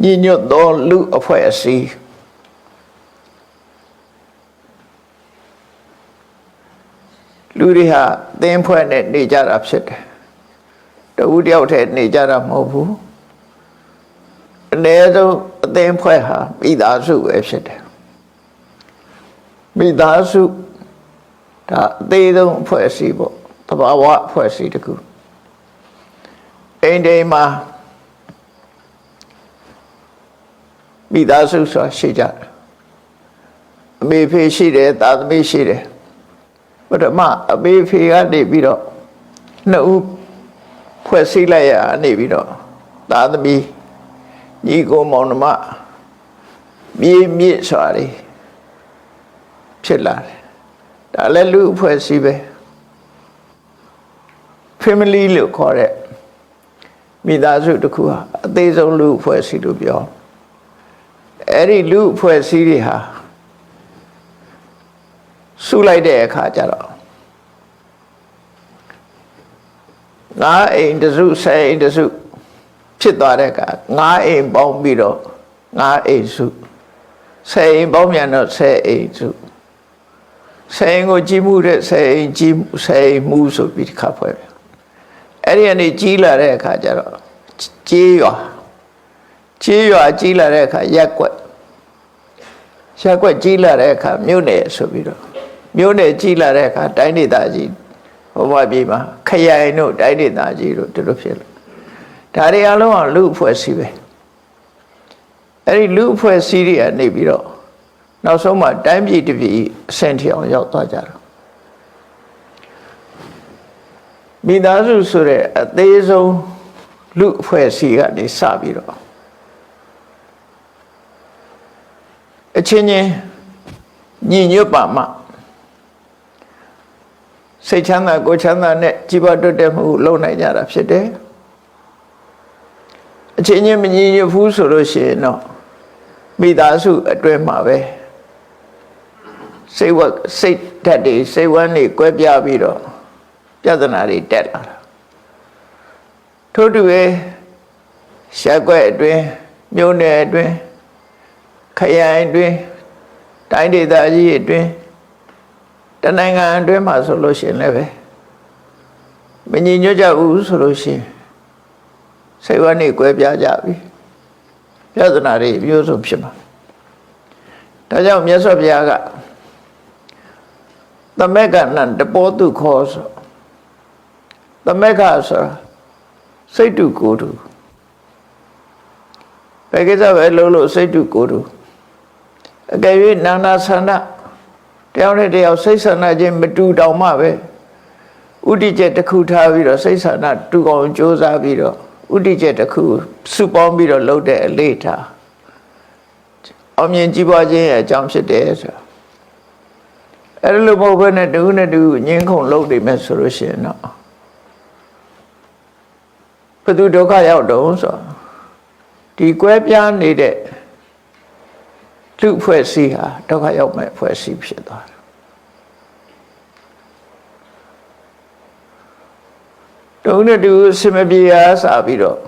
ညီညွတ်သောလူအဖွဲ့အစည်းလူတွေဟာအသင်းဖွဲ့နဲ့နေကြတာဖြစ်တယ်တဦးတယောက်တည်းနေကြတာမဟုတ်ဘူးအနည်းဆုံးအသင်းဖွဲ့ဟာမိသားစုပဲဖြစ်တယ်မိသားစုဒါအသေးဆုံးအဖွဲ့အစည်းပေါ့တဘာဝအဖွဲ့အစည်းတစ်ခုအိမ်တိုင်းမှာမိသားစုဆိုတာရှိကြတယ်အမေဖေရှိတယ်သားသမီးရှိတယ်ပထမအမေဖေကနေပြီးတော့နှစ်ဦးဖွဲ့စည်းလိုက်ရနေပြီးတော့သားသမီးညီကိုမောင်နှမမြေမြင့်စွာတွေဖြစ်လာတယ်ဒါလည်းလူအဖွဲ့အစည်းပဲ family လို့ခေါ်တဲ့မိသားစုတစ်ခုဟာအသေးဆုံးလူအဖွဲ့အစည်းလို့ပြောအဲ့ဒီလူအဖွဲ့အစည်းတွေဟာစုလိုက်တဲ့အခါကျတော့ငါးအိမ်တစုဆယ်အိမ်တစုဖြစ်သွားတဲ့အခါငါးအိမ်ပေါင်းပြီးတော့ငါးအိမ်စုဆယ်အိမ်ပေါင်းပြန်တော့ဆယ်အိမ်စုဆယ်အိမ်ကိုကြီးမှုတဲ့ဆယ်အိမ်ကြီးဆယ်အိမ်မှုဆိုပြီးတစ်ခါဖွဲ့တယ်အဲ့ဒီကနေကြီးလာတဲ့အခါကျတော့ကြေးရွာကြီးလာတဲ့အခါရက်ကွက်ကြီးလာတဲ့အခါမြို့နယ်ဆိုပြီးတော့မြို့နယ်ကြီးလာတဲ့အခါတိုင်းဒေသကြီးဘဝပြည်မှာခရိုင်တို့တိုင်းဒေသကြီးတို့တို့ဖြစ်လို့ဒါတွေအလုံးကလူအဖွဲ့အစည်းပဲအဲ့ဒီလူအဖွဲ့အစည်းတွေကနေပြီးတော့နောက်ဆုံးမှတိုင်းပြည်တစ်ပြည်အဆင့်ထိအောင်ရောက်သွားကြတာမိသားစုဆိုတဲ့အသေးဆုံးလူအဖွဲ့အစည်းကနေစပြီးတော့အချင်းချင်းညီညွတ်ပါမှစိတ်ချမ်းသာကိုယ်ချမ်းသာနဲ့ကြီးပွားတိုးတက်မှုလုပ်နိုင်ကြတာဖြစ်တယ်အချင်းချင်းမညီညွတ်ဘူးဆိုလို့ရှိရင်တော့မိသားစုအတွင်းမှာပဲစိတ်ဓာတ်တွေစိတ်ဝမ်းတွေကွဲပြားပြီးတော့ပြဿနာတွေတက်လာတာထို့တူပဲရက်ွက်အတွင်းမြို့နယ်အတွင်းခရိုင်အတွင်းတိုင်းဒေသကြီးအတွင်းတနိုင်ငံအတွင်းမှာဆိုလို့ရှိရင်လည်းပဲမညီညွတ်ကြဘူးဆိုလို့ရှိရင်စိတ်ဝမ်းတွေကွဲပြားကြပြီပြဿနာတွေမျိုးစုံဖြစ်မှာဒါကြောင့်မြတ်စွာဘုရားကသမက္ကနံတပောတုခောဆိုသမက္ခဆိုတာစိတ်တုကိုယ်တုဘယ်ကိစ္စပဲလုံးလို့စိတ်တုကိုယ်တုအကယ်၍နာနာဆန္ဒတယောက်နဲ့တယောက်စိတ်ဆန္ဒချင်းမတူတောင်မှပဲဥဒိကျက်တစ်ခုထားပြီးတော့စိတ်ဆန္ဒတူအောင်ကြိုးစားပြီးတော့ဥဒိကျက်တစ်ခုစုပေါင်းပြီးတော့လုပ်တဲ့အလေးထားအောင်မြင်ကြီးပွားခြင်းရဲ့အကြောင်းဖြစ်တယ်ဆိုတာအဲ့လိုမဟုတ်ဘဲနဲ့တူနဲ့တူငင်းခုန်လုပ်နေမယ်ဆိုလို့ရှိရင်တော့ဘယ်သူဒုက္ခရောက်တော့ဆိုဒီကွဲပြားနေတဲ့လူဖွဲ့စည်းဟာဒုက္ခရောက်မဲ့ဖွဲ့စည်းဖြစ်သွားတယ်တုံးနဲ့တူစမပြေအားစပြီးတော့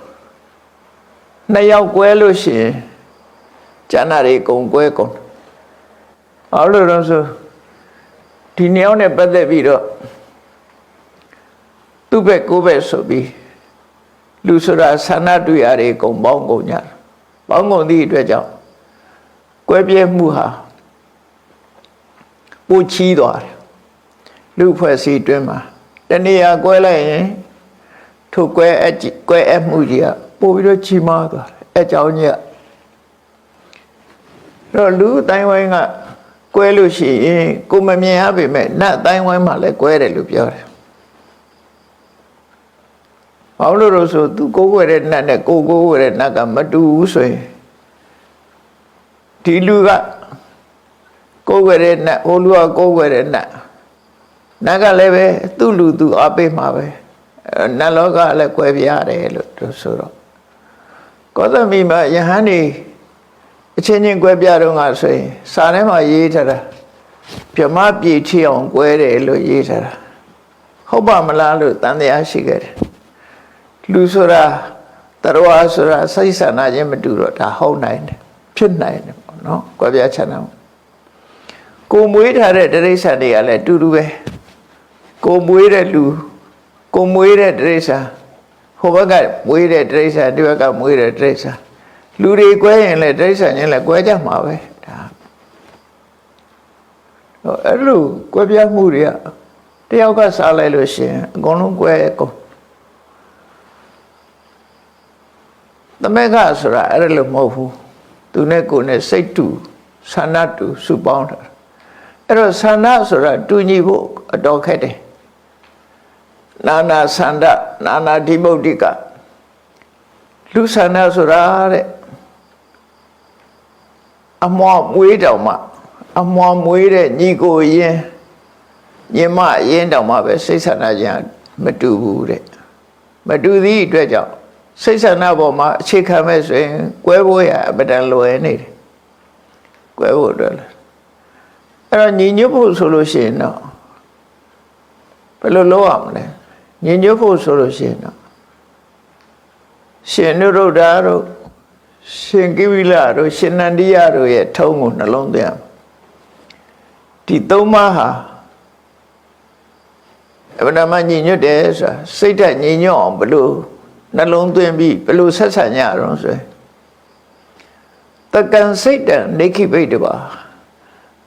နှစ်ယောက်ကွဲလို့ရှိရင်ကျန်တာတွေကုန်ကွဲကုန်ဘာလို့လဲဆိုဒီနှစ်ယောက်နဲ့ပတ်သက်ပြီးတော့သူ့ဘက်ကိုယ့်ဘက်ဆိုပြီးလူဆိုတာဆန္ဒတွေ့ရတွေကုန်ပေါင်းကုန်ကြတယ်ပေါင်းကုန်သည့်အတွက်ကြောင့်ကွဲပြဲမှုဟာပိုချီးသွားတယ်လူဖွဲ့စည်းတွင်းမှာတဏှာကွဲလိုက်ရင်ထိုကွဲအပ်မှုကြီးကပိုပြီးတော့ချီးမားသွားတယ်အကြောင်းကြီးတော့လူအတိုင်းဝိုင်းကကွဲလို့ရှိရင်ကိုမမြင်ရပေမဲ့နတ်အတိုင်းဝိုင်းမှာလည်းကွဲတယ်လို့ပြောတယ်ဘာလို့လို့ဆိုသူကိုယ်ွယ်တဲ့နတ်နဲ့ကိုယ်ွယ်တဲ့နတ်ကမတူဘူးဆိုရင်ဒီလူကကိုယ်ွယ်တဲ့နတ်ဟိုလူကကိုယ်ွယ်တဲ့နတ်ကလည်းပဲသူ့လူသူအပေးမှာပဲနတ်လောကလည်းကွဲပြားတယ်လို့သူဆိုတော့ကောသမီမှာယဟန်နေအချင်းချင်းကွဲပြားတော့ငါဆိုရင်စာထဲမှာရေးထားတာဗြဟ္မပြည်ထီအောင်ကွဲတယ်လို့ရေးထားတာဟုတ်ပါမလားလို့တန်တရားရှိခဲ့တယ်လူဆိုတာ တရားဆိုတာစိတ်ဆန္ဒချင်းမတူတော့ဒါဟုတ်နိုင်တယ်ဖြစ်နိုင်တယ်ပေါ့နော်ကွဲပြားခြားနားကိုမွေးထားတဲ့တိရစ္ဆာန်တွေကလည်းတူတူပဲကိုမွေးတဲ့လူကိုမွေးတဲ့တိရစ္ဆာန်ဟိုဘက်ကမွေးတဲ့တိရစ္ဆာန်ဒီဘက်ကမွေးတဲ့တိရစ္ဆာန်လူတွေကွဲရင်လည်းတိရစ္ဆာန်ချင်းလည်းကွဲကြမှာပဲဒါအဲ့လိုကွဲပြားမှုတွေကတယောက်ကစားလိုက်လို့ရှိရင်အကုန်လုံးကွဲကုန်သမက်ကဆိုတာအဲ့လိုမဟုတ်ဘူးသူနဲ့ကိုယ်နဲ့စိတ်တူဆန္ဒတူစုပေါင်းတာအဲ့တော့ဆန္ဒဆိုတာတူညီဖို့အတော်ခက်တယ်နာနာဆန္ဒနာနာဓိမုတ်တိကလူဆန္ဒဆိုတာတဲ့အမွားမွေးတောင်မှအမွားမွေးတဲ့ညီကိုရင်ညီမရင်တောင်မှပဲစိတ်ဆန္ဒချင်းမတူဘူးတဲ့မတူသည့်အတွက်ကြောင့်စိတ်ဆန္ဒပေါ်မှာအခြေခံမဲ့ဆိုရင်ကွဲဖို့ရအပဒံလွယ်နေတယ်ကွဲဖို့အတွက်အဲ့တော့ညီညွတ်ဖို့ဆိုလို့ရှိရင်တော့ဘယ်လိုလုပ်ရမလဲညီညွတ်ဖို့ဆိုလို့ရှိရင်တော့ရှင်နုရုဒ္ဓတို့ရှင်ကိဝိလတို့ရှင်နန္ဒီယတို့ရဲ့ထုံးကိုနှလုံးသွင်းရမယ်ဒီသုံးပါးဟာအမှန်တမ်းညီညွတ်တယ်ဆိုတာစိတ်ဓာတ်ညီညွတ်အောင်ဘယ်လိုနှလုံးသွင်းပြီးဘယ်လိုဆက်ဆံကြရအောင်ဆိုရင်တက္ကံစိတ်တံနေခိပိတ္တပါ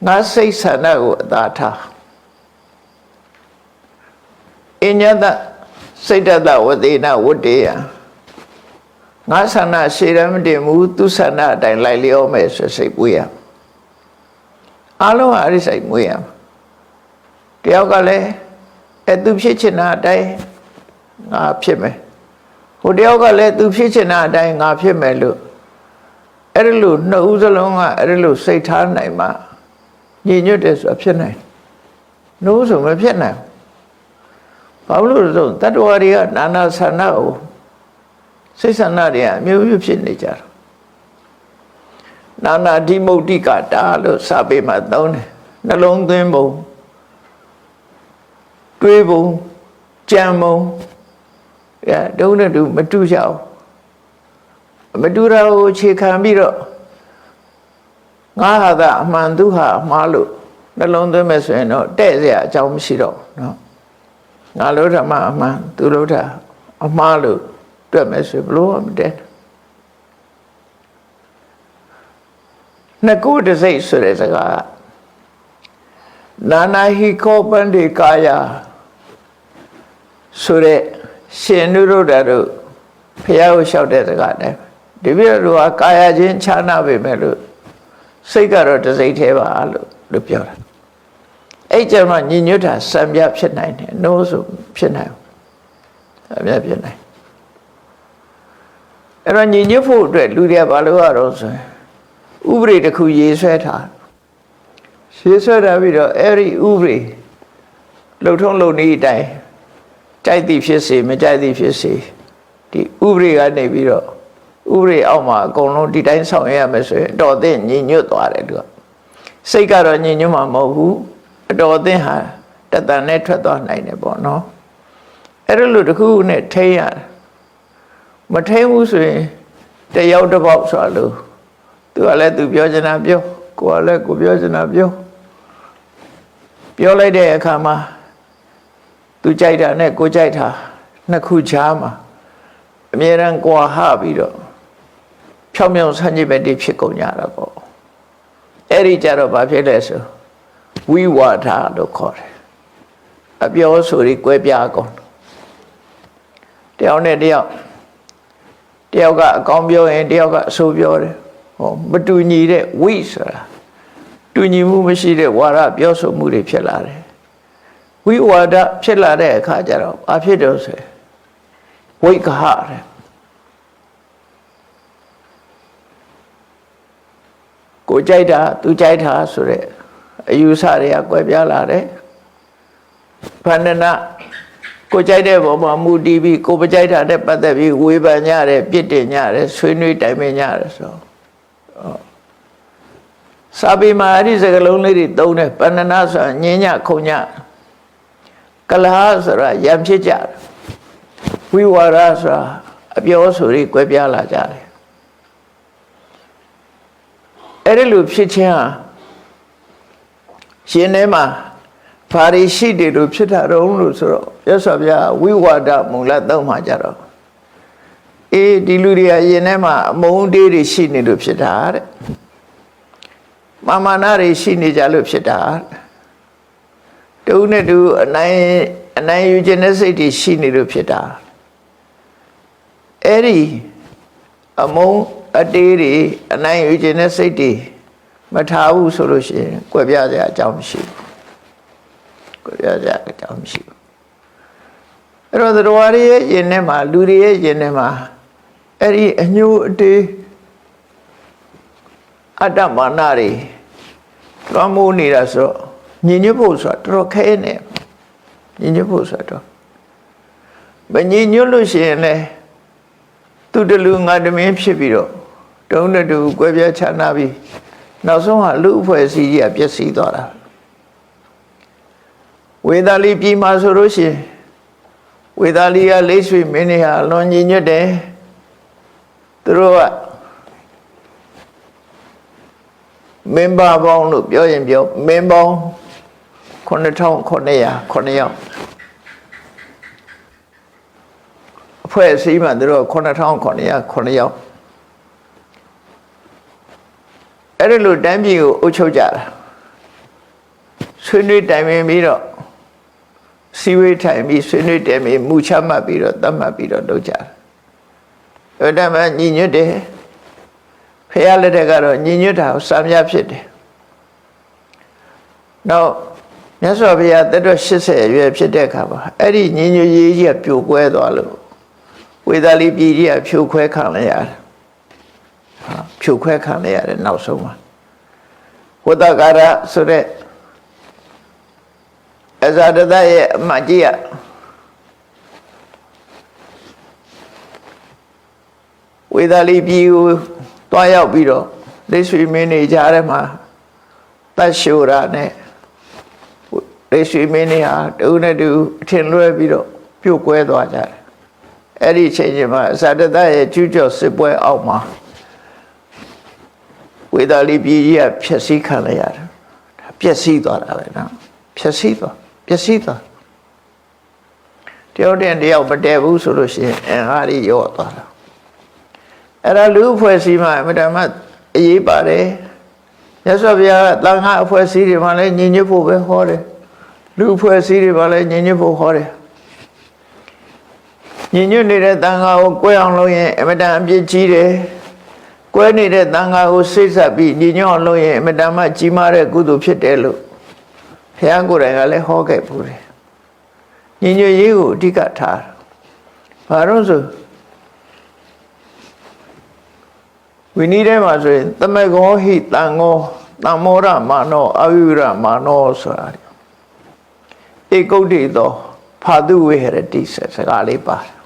ငါစိတ်ဆန္ဒကိုအသာထားအညတစိတ်တတဝတိနဝတ္တေယငါဆန္ဒရှေ့တမ်းမတင်ဘူးသူဆန္ဒအတိုင်းလိုက်လျောမယ်ဆိုစိတ်ပွေးရအလုံးအရိစိတ်မွေးရတယောက်ကလည်းသူဖြစ်ချင်တာအတိုင်းငါဖြစ်မယ်ဟိုတယောက်ကလည်းသူဖြစ်ချင်တာအတိုင်းငါဖြစ်မယ်လို့အဲ့ဒါလို့နှစ်ဦးစလုံးကအဲ့ဒါလို့စိတ်ထားနိုင်မှညီညွတ်တယ်ဆိုတာဖြစ်နိုင်နှိုးဆိုမဖြစ်နိုင်ဘာလို့လဲဆိုတတ္တဝါတွေကနာနာဆန္ဒကိုစိတ်ဆန္ဒတွေကအမျိုးမျိုးဖြစ်နေကြတာနာနာဓိမုတ်တိကတာလို့စာပေမှာသုံးတယ်နှလုံးသွင်းပုံတွေးပုံကြံပုံဒုနဲ့တူမတူကြဘူးမတူတာကိုအခြေခံပြီးတော့ငါဟာသာအမှန်သူဟာအမှားလို့နှလုံးသွင်းမယ်ဆိုရင်တော့တဲ့เสียအကြောင်းမရှိတော့เนาะငါလို့ဓမ္မအမှန်သူလို့တာအမှားလို့တွက်မယ်ဆိုဘလို့မတဲ့နှစ်ခုတစ်စိတ်ဆိုတဲ့စကားနာနာဟိခောပန္တိကာယဆိုတဲ့ရှင်နုရုဒ္ဓတို့ဖះကိုလျှောက်တဲ့စကားတည်းဒီပြည့်တို့ကကာယချင်းခြားနာပေမဲ့လို့စိတ်ကတော့တစ်စိတ်သေးပါလို့ပြောတာအဲ့ကျမှညီညွတ်တာစံပြဖြစ်နိုင်တယ်နှိုးဆိုဖြစ်နိုင်အမြဲဖြစ်နိုင်အဲ့တော့ညီညွတ်ဖို့အတွက်လူတွေကဘာလို့ရတော့ဆိုရင်ဥပဒေတစ်ခုရေးဆွဲထားရေးဆွဲထားပြီးတော့အဲ့ဒီဥပဒေလှုပ်ထုံးလုပ်နည်းအတိုင်းကြိုက်သည်ဖြစ်စေမကြိုက်သည်ဖြစ်စေဒီဥပဒေကနေပြီးတော့ဥပဒေအောက်မှာအကုန်လုံးဒီတိုင်းဆောင်ရွက်ရမယ်ဆိုရင်တော်သိညီညွတ်သွားတယ်သူကစိတ်ကတော့ညီညွတ်မှာမဟုတ်ဘူးအတော်သိဟာတတန်နဲ့ထွက်သွားနိုင်တယ်ပေါ့နော်အဲ့ဒါလို့တခုနဲ့ထိန်းရတယ်မထိန်းဘူးဆိုရင်တယောက်တစ်ပေါက်ဆိုလို့သူကလည်းသူပြောချင်တာပြောကိုကလည်းကိုပြောချင်တာပြောလိုက်တဲ့အခါမှာသူကြိုက်တာနဲ့ကိုကြိုက်တာနှစ်ခုချားမှာအမြဲတမ်းကွာဟပြီးတော့ဖြောင်းဖြောင်းဆန်းကျင်ပဲတိဖြစ်ကုန်ကြတာပေါ့အဲ့ဒီကြတော့ဘာဖြစ်လဲဆိုဝိဝါဒလို့ခေါ်တယ်အပြောဆိုပြီးကွဲပြားကုန်တယောက်နဲ့တယောက်ကအကောင်းပြောရင်တယောက်ကအဆိုးပြောတယ်ဟောမတူညီတဲ့ဝိဆိုတာတူညီမှုမရှိတဲ့ဝါဒပြောဆိုမှုတွေဖြစ်လာတယ်ဝိဝါဒဖြစ်လာတဲ့အခါကျတော့ဘာဖြစ်တော့ဆိုဝိကဟတဲ့ကိုကြိုက်တာသူကြိုက်တာဆိုတဲ့အယူဆတွေကကွဲပြားလာတယ်ဗန္ဒနာကိုကြိုက်တဲ့ဘောမှာမူတည်ပြီးကိုမကြိုက်တာနဲ့ပတ်သက်ပြီးဝေဖန်ကြတယ်ပြစ်တင်ကြတယ်ဆွေးနွေးတိုင်ပင်ကြတယ်ဆိုစာပေမှာအဲ့ဒီစကားလုံးလေးတွေသုံးတယ်ဗန္ဒနာဆိုတာညင်ညခုံညကလဟဆိုတာရံဖြစ်ကြတယ်ဝိဝါဒဆိုတာ အပြောဆိုတွေကွဲပြားလာကြတယ်အဲ့ဒီလိုဖြစ်ခြင်းဟာရှင်ထဲမှာဘာတွေရှိတယ်လို့ဖြစ်တာတော့လို့ဆိုတော့ရသော်ဗျာဝိဝါဒမူလသုံးမှာကြတော့ဒီလူတွေကရင်ထဲမှာအမုန်းတေးတွေရှိနေလို့ဖြစ်တာတဲ့မာနတွေရှိနေကြလို့ဖြစ်တာတူနဲ့တူအနိုင်ယူခြင်းနဲ့စိတ်တွေရှိနေလို့ဖြစ်တာအဲ့ဒီအမုန်းအတေးတွေအနိုင်ယူခြင်းနဲ့စိတ်တွေမထားဘူးဆိုလို့ရှိရင်ကွယ်ပြားစရာအကြောင်းမရှိဘူးကွယ်ပြားစရာအကြောင်းမရှိဘူးအဲ့တော့တရားတွေရဲ့ယင်ထဲမှာလူတွေရဲ့ယင်ထဲမှာအဲ့ဒီအညိုအတေးအတ္တမာနတွေလွှမ်းမိုးနေတာဆိုတော့ညင်ညွတ်ဖို့ဆိုတာတော်တော်ခဲနေညင်ညွတ်ဖို့ဆိုတော့မညင်ညွတ်လို့ရှိရင်လည်းသူတလူငါတမင်းဖြစ်ပြီးတော့တုံးတူကွဲပြားခြားနာပြီးနောက်ဆုံးဟာလူအဖွဲ့အစည်းကြီးကပျက်စီးသွားတာဝေဒာလီပြည်မှာဆိုလို့ရှိရင်ဝေဒာလီကလိတ်ဆွေမင်းတွေဟာလွန်ညင်ညွတ်တယ်သူတို့ကမင်းဘာပေါင်းလို့ပြောရင်ပြောမင်းပေါင်း9900 ယောက်အဖွဲ့အစည်းမှာသူတို့9900 ယောက်အဲ့ဒီလိုတန်းပြည်ကိုအုပ်ချုပ်ကြတာဆွေးနွေးတိုင်ပင်ပြီးတော့စီဝေးထိုင်ပြီးဆွေးနွေးတယ်ပြီးမူချမှတ်ပြီးတော့သတ်မှတ်ပြီးတော့လုပ်ကြတယ်အဲ့ဒါမှညီညွတ်တယ်ဖះလက်ထက်ကတော့ညီညွတ်တာစံပြဖြစ်တယ်နောက်မြတ်စွာဘုရားသက်တော်80အရွယ်ဖြစ်တဲ့အခါမှာအဲ့ဒီညီညွတ်ရေးကြီးကပြိုကွဲသွားလို့ဝေဒာလီပြည်ကြီးကဖြိုခွဲခံလိုက်ရတယ်ဖြိုခွဲခံလိုက်ရတယ်နောက်ဆုံးမှာဝတ္တကာရဆိုတဲ့အဇာတတရဲ့အမကြီးကဝေဒာလီပြည်ကိုတွားရောက်ပြီးတော့လိတ်ဆွေမင်းနေကြတဲ့မှာတတ်ရှိုရာနဲ့လိတ်ဆွေမင်းနေဟာတူနဲ့တူအထင်လွဲပြီးတော့ပြုတ်ကွဲသွားကြတယ်အဲ့ဒီအချိန်ချင်းမှာအဇာတတရဲ့ကျူးကျော်စစ်ပွဲအောက်မှာဝေဒာလီပြည်ကြီးကဖျက်ဆီးခံလိုက်ရတယ်ပျက်စီးသွားတာပဲနော်ပျက်စီးသွားတယောက်တယောက်မတည့်ဘူးဆိုလို့ရှိရင်အင်္ဂါတွေရော့သွားတာအဲ့ဒါလူအဖွဲ့အစည်းမှာအမှန်တမ်းအရေးပါတယ်မြတ်စွာဘုရားကသံဃာအဖွဲ့အစည်းတွေမှာလည်းညီညွတ်ဖို့ပဲဟောတယ်လူအဖွဲ့အစည်းတွေမှာလည်းညီညွတ်ဖို့ဟောတယ်ညီညွတ်နေတဲ့သံဃာကိုကွဲအောင်လုပ်ရင်အမှန်တမ်းအပြစ်ကြီးတယ်ကွဲနေတဲ့သံဃာကိုစိတ်ဆက်ပြီးညီညွတ်အောင်လုပ်ရင်အမှန်တမ်းကြီးမားတဲ့ကုသိုလ်ဖြစ်တယ်လို့ဘုရားကိုယ်တိုင်ကလည်းဟောခဲ့ပူတယ်ညီညွတ်ရေးကိုအဓိကထားဘာလို့ဆိုဝိနည်းထဲမှာဆိုရင်သမကောဟိတံဃောတမ္မောရမာနောအဝိရမာနောဆိုတာဧကုဋ္ဌိသောဖာတုဝေဟရတိစကားလေးပါတယ်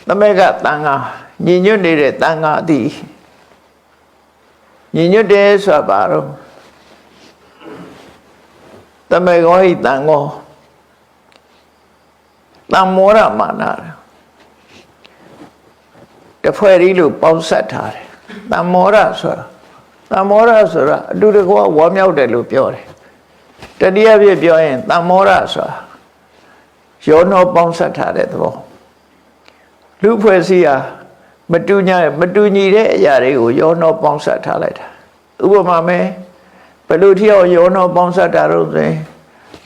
သမကတန်ဃာညီညွတ်နေတဲ့တန်ဃာသည်ညီညွတ်တယ်ဆိုတာဘာလို့သမကောဟိတံဃောတမ္မောရမာနတဖွဲ့ရီလို့ပေါင်းဆက်ထားတယ်တမ္မောရဆိုတာအတူတကွဝါမြောက်တယ်လို့ပြောတယ်တတိယပြပြောရင်တမ္မောရဆိုတာရောနှောပေါင်းဆက်ထားတဲ့သဘောလူဖွဲ့စည်းဟာမတူညီတဲ့အရာတွေကိုရောနှောပေါင်းဆက်ထားလိုက်တာဥပမာမဲ့ဘယ်လိုထီအောင်ရောနှောပေါင်းဆက်တာတော့ဆိုရင်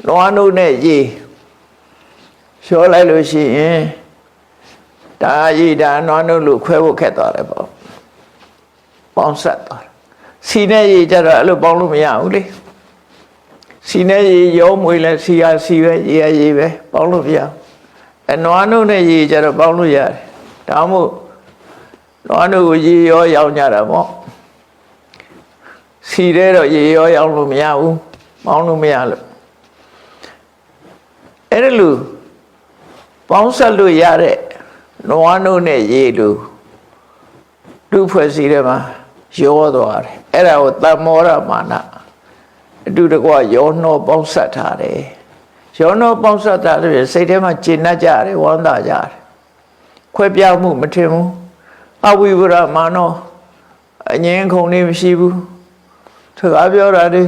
လွှမ်းနှုတ်နဲ့ရေလျှောလိုက်လို့ရှိရင်ဒါရည်ဒါနွားနှုတ်လို့ခွဲဖို့ခက်သွားတယ်ပေါ့ပေါင်းဆက်သွားတယ်စီနဲ့ရည်ကြတော့အဲ့လိုပေါင်းလို့မရဘူးလေစီနဲ့ရည်ရောမွေလဲစီရစီပဲရည်ရည်ပဲပေါင်းလို့မရဘူးအနွားနှုတ်နဲ့ရည်ကြတော့ပေါင်းလို့ရတယ်ဒါမှမဟုတ်နွားနှုတ်ကိုရည်ရောရောင်းကြတာပေါ့စီတဲ့တော့ရည်ရောရောင်းလို့မရဘူးပေါင်းလို့မရလို့အဲ့ဒါလို့ပေါင်းဆက်လို့ရတဲ့နွားနှုတ်နဲ့ရေလူဖွဲ့စည်းတယ်မှာရောသွားတယ်အဲ့ဒါကိုတမ္မောရမာနအတူတကွရောနှောပေါင်းဆက်ထားတယ်ရောနှောပေါင်းဆက်ထားတယ်စိတ်ထဲမှာကျေနပ်ကြတယ်ဝမ်းသာကြတယ် ခွဲပြားမှုမထင်ဘူးအဝိဝရမာနောအငင်းခုန်နေမရှိဘူးသူအပြောတာတွေ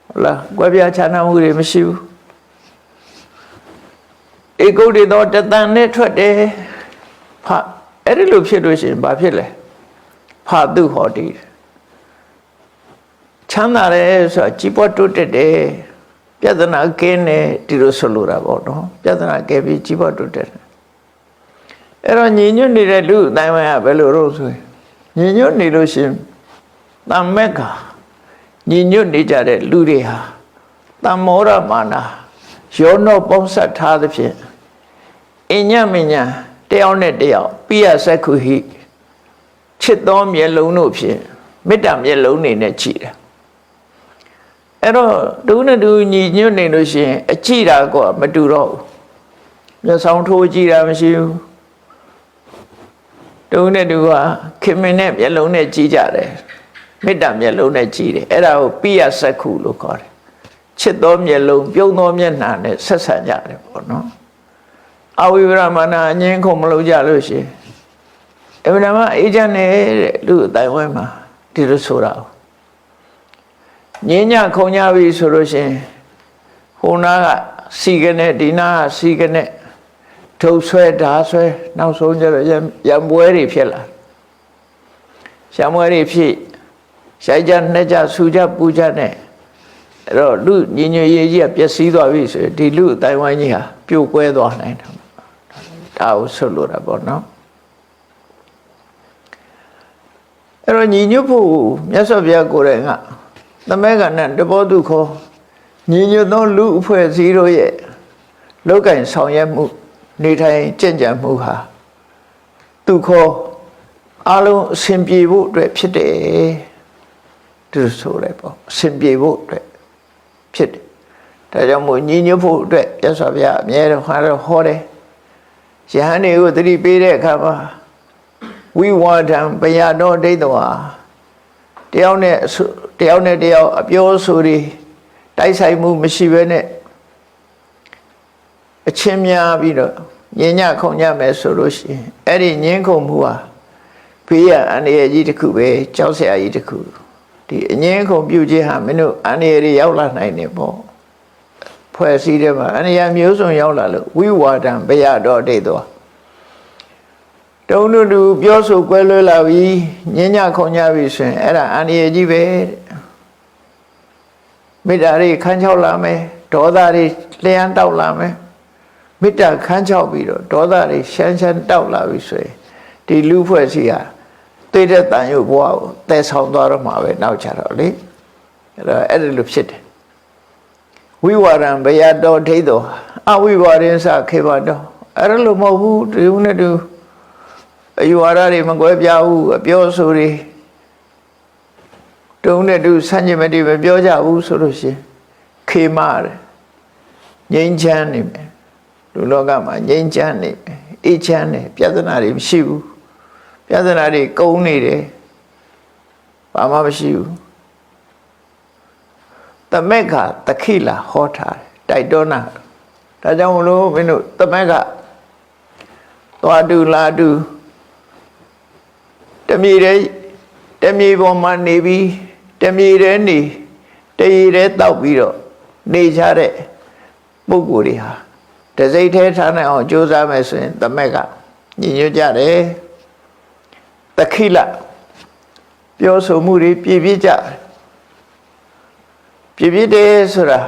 ဟုတ်လားခွဲပြားခြားနာမှုတွေမရှိဘူးဧကုတ်တေသောတတန်နဲ့ထွက်တယ်ဖအဲ့ဒီလိုဖြစ်လို့ရှိရင်ဘာဖြစ်လဲဖတုဟောတိချမ်းသာတယ်ဆိုတာကြီးပွားတိုးတက်တယ်ပြဿနာကင်းတယ်ဒီလိုဆိုလိုတာပေါ့နော်ပြဿနာကဲပြီးကြီးပွားတိုးတက်တယ်အဲ့တော့ညီညွတ်နေတဲ့လူအတိုင်းဝိုင်းကဘယ်လိုလုပ်ဆိုရင်ညီညွတ်နေလို့ရှိရင်တမ္မက်ကညီညွတ်နေကြတဲ့လူတွေဟာတမ္မောရမာနာယောနောပေါင်းဆက်ထားသဖြင့်အညမညာတယောက်နဲ့တယောက်ပိယစက္ခုဟိချစ်သောမျက်လုံးတို့ဖြင့်မေတ္တာမျက်လုံးနေနဲ့ကြည်တယ်အဲ့တော့တူနဲ့တူညီညွတ်နေလို့ရှိရင်အကြည့်တာကမတူတော့ဘူးမျက်စောင်းထိုးကြည့်တာမရှိဘူးတူနဲ့တူကခင်မင်နဲ့မျက်လုံးနဲ့ကြည့်ကြတယ်မေတ္တာမျက်လုံးနဲ့ကြည့်တယ်အဲ့ဒါကိုပိယစက္ခုလို့ခေါ်တယ်ချစ်သောမျက်လုံးပြုံးသောမျက်နှာနဲ့ဆက်ဆံကြတယ်ပေါ့နော်အဝိဝရမနာအငင်းခုန်မလုပ်ကြလို့ရှိရင်အမှန်မှအေဂျင့်နေတဲ့လူအတိုင်းဝိုင်းမှာဒီလိုဆိုတာငင်းညခုံညပြီဆိုလို့ရှိရင်ဟိုနာကစီကနေဒီနာကစီကနေထုတ်ဆွဲဓာဆွဲနောက်ဆုံးကျတော့ရံပွဲတွေဖြစ်လာရံပွဲတွေဖြစ်ရိုက်ကြနှက်ကြဆူကြပူကြနဲ့အဲ့တော့လူညီညွတ်ရေးကြီးကပျက်စီးသွားပြီဆိုရင်ဒီလူအတိုင်းဝိုင်းကြီးဟာပြိုကွဲသွားနိုင်တယ်ဒါကိုဆွလို့တာပေါ့နော်အဲ့တော့ညီညွတ်ဖို့မြတ်စွာဘုရားကိုယ်တိုင်ကသမဂ္ဂနဲ့တဘောတုခောညီညွတ်သောလူအဖွဲ့အစည်းတို့ရဲ့လောက်ကင်ဆောင်ရွက်မှုနေထိုင်ကြင်ကြံမှုဟာသူခောအလုံးအစဉ်ပြေဖို့အတွက်ဖြစ်တယ်သူဆိုလိုက်ပေါ့အစဉ်ပြေဖို့အတွက်ဖြစ်တယ်ဒါကြောင့်မို့ညီညွတ်ဖို့အတွက်မြတ်စွာဘုရားအမြဲတမ်းဟောတယ်ယဟန်တွေကိုသတိပေးတဲ့အခါမှာဝိဝါဒံပယတော်ဒိဋ္ဌဝါတယောက်နဲ့တယောက်အပြောဆိုတွေတိုက်ဆိုင်မှုမရှိဘဲနဲ့အချင်းများပြီးတော့ညင်ညခုန်ညမယ်ဆိုလို့ရှိရင်အဲ့ဒီညင်းခုန်မှုဟာဘေးရအန္တရာယ်ကြီးတစ်ခုပဲကြောက်စရာကြီးတစ်ခုဒီအငင်းခုန်ပြုခြင်းဟာမင်းတို့အန္တရာယ်တွေရောက်လာနိုင်တယ်ပေါ့ဖွဲ့စည်းတယ်မှာအန္တရာယ်မျိုးစုံရောက်လာလို့ဝိဝါဒံဘယတော်ဒိဋ္ဌဝါတုံတို့သူပြောဆိုကွဲလွဲလာပြီညင်ညခုန်ညပြီဆိုရင်အဲ့ဒါအန္တရာယ်ကြီးပဲမေတ္တာတွေခန်းချောက်လာမယ်ဒေါသတွေလျှံတောက်လာမယ်မေတ္တာခန်းချောက်ပြီးတော့ဒေါသတွေရှမ်းတောက်လာပြီဆိုရင်ဒီလူဖွဲ့စည်းဟာသိတဲ့တန်ရုပ်ဘဝကိုတည်ဆောင်သွားတော့မှာပဲနောက်ကြတော့လေအဲ့ဒါလိုဖြစ်တယ်ဝိဝါဒံဘယတော်ဒိဋ္ဌောအဝိဝါဒင်္စခေဘတော်အဲ့လိုမဟုတ်ဘူးဒီဦးနဲ့တူအယူဝါဒတွေမကွဲပြားဘူးအပြောဆိုတွေတုံးနဲ့တူဆန့်ကျင်မတိမပြောကြဘူးဆိုလို့ရှိရင်ခေမတယ်ငြိမ်းချမ်းနေမယ်လူလောကမှာငြိမ်းချမ်းနေမယ်အေးချမ်းတယ်ပြဿနာတွေမရှိဘူးပြဿနာတွေကုန်နေတယ်ဘာမှမရှိဘူးသမက္ခတခိလာဟောထားတယ်တိုက်တွန်းတာဒါကြောင့်မလို့မင်းတို့သမက္ခသွားတူလာတူတမြေပေါ်မှာနေပြီးတမြေထဲနေတရေထဲတောက်ပြီးတော့နေကြတဲ့ပုဂ္ဂိုလ်တွေဟာတစိမ့်ထဲထားနိုင်အောင်ကြိုးစားမယ်ဆိုရင်သမက်ကညင်ညွတ်ကြတယ်တခိလပြောဆိုမှုတွေပြည့်ပြည့်ကြပြည့်ပြည့်တယ်ဆိုတာ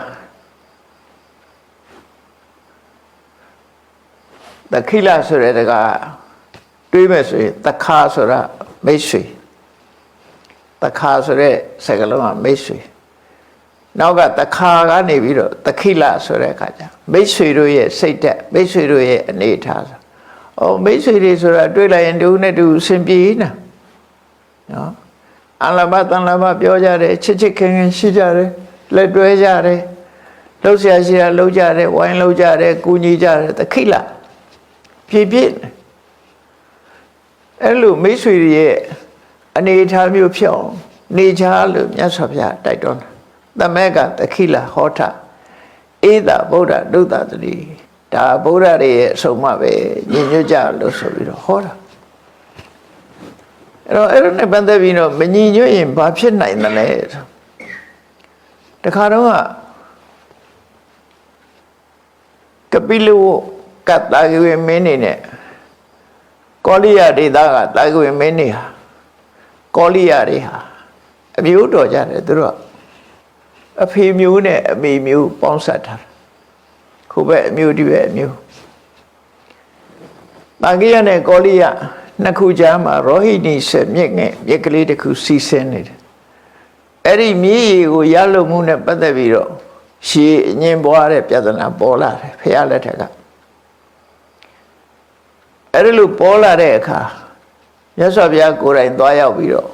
တခိလဆိုတဲ့တကတွေးမယ်ဆိုရင်တခါဆိုတာမိတ်ဆွေတခါဆိုတဲ့စကားလုံးကမိတ်ဆွေနောက်ကတခါကနေပြီးတော့တခိလဆိုတဲ့အခါကျမိတ်ဆွေတို့ရဲ့စိတ်ဓာတ်မိတ်ဆွေတို့ရဲ့အနေအထားဆိုမိတ်ဆွေတွေဆိုတာတွေ့လိုက်ရင်တူနဲ့တူအစဉ်ပြေးနော်အလဘတန်လဘပြောကြတယ်ချစ်ချစ်ခင်ခင်ရှိကြတယ်လက်တွဲကြတယ်လှုပ်ရှားရှိတာလှုပ်ကြတယ်ဝိုင်းလှုပ်ကြတယ်ကူညီကြတယ်တခိလပြည့်ပြည့်အဲ့လိုမိတ်ဆွေတွေရဲ့အနေအထားမျိုးဖြစ်အောင်နေကြလို့မြတ်စွာဘုရားတိုက်တွန်းတာသမက်ကတခိလဟောထဧတဗုဒ္ဓဒုတ္တတိ ဒါဗုဒ္ဓရဲ့အဆုံးအမပဲညီညွတ်ကြလို့ဆိုပြီးတော့ဟောတာအဲ့တော့နဲ့ပတ်သက်ပြီးတော့မညီညွတ်ရင်ဘာဖြစ်နိုင်သလဲတခါတော့ကပိလဝကတ္တဂဝေမင်းနေနဲ့ကောလိယဒေသကတာဂဝေမင်းနေဟာကောလိယတွေဟာအမျိုးတော်ကြတယ်သူတို့အဖေမျိုးနဲ့အမေမျိုးပေါင်းဆက်ထားတာခုပဲအမျိုးဒီပဲအမျိုးတာဂိယနဲ့ကောလိယနှစ်ခုကြားမှာရောဟိနီဆက်မြစ်ငယ်မြစ်ကလေးတစ်ခုစီးဆင်းနေတယ်အဲ့ဒီမြစ်ရေကိုရလို့မှုနဲ့ပတ်သက်ပြီးတော့ရှေးအငင်းပွားတဲ့ပြဿနာပေါ်လာတယ်ဖះလက်ထက်ကအဲ့ဒီလိုပေါ်လာတဲ့အခါမြတ်စွာဘုရားကိုယ်တိုင်သွားရောက်ပြီးတော့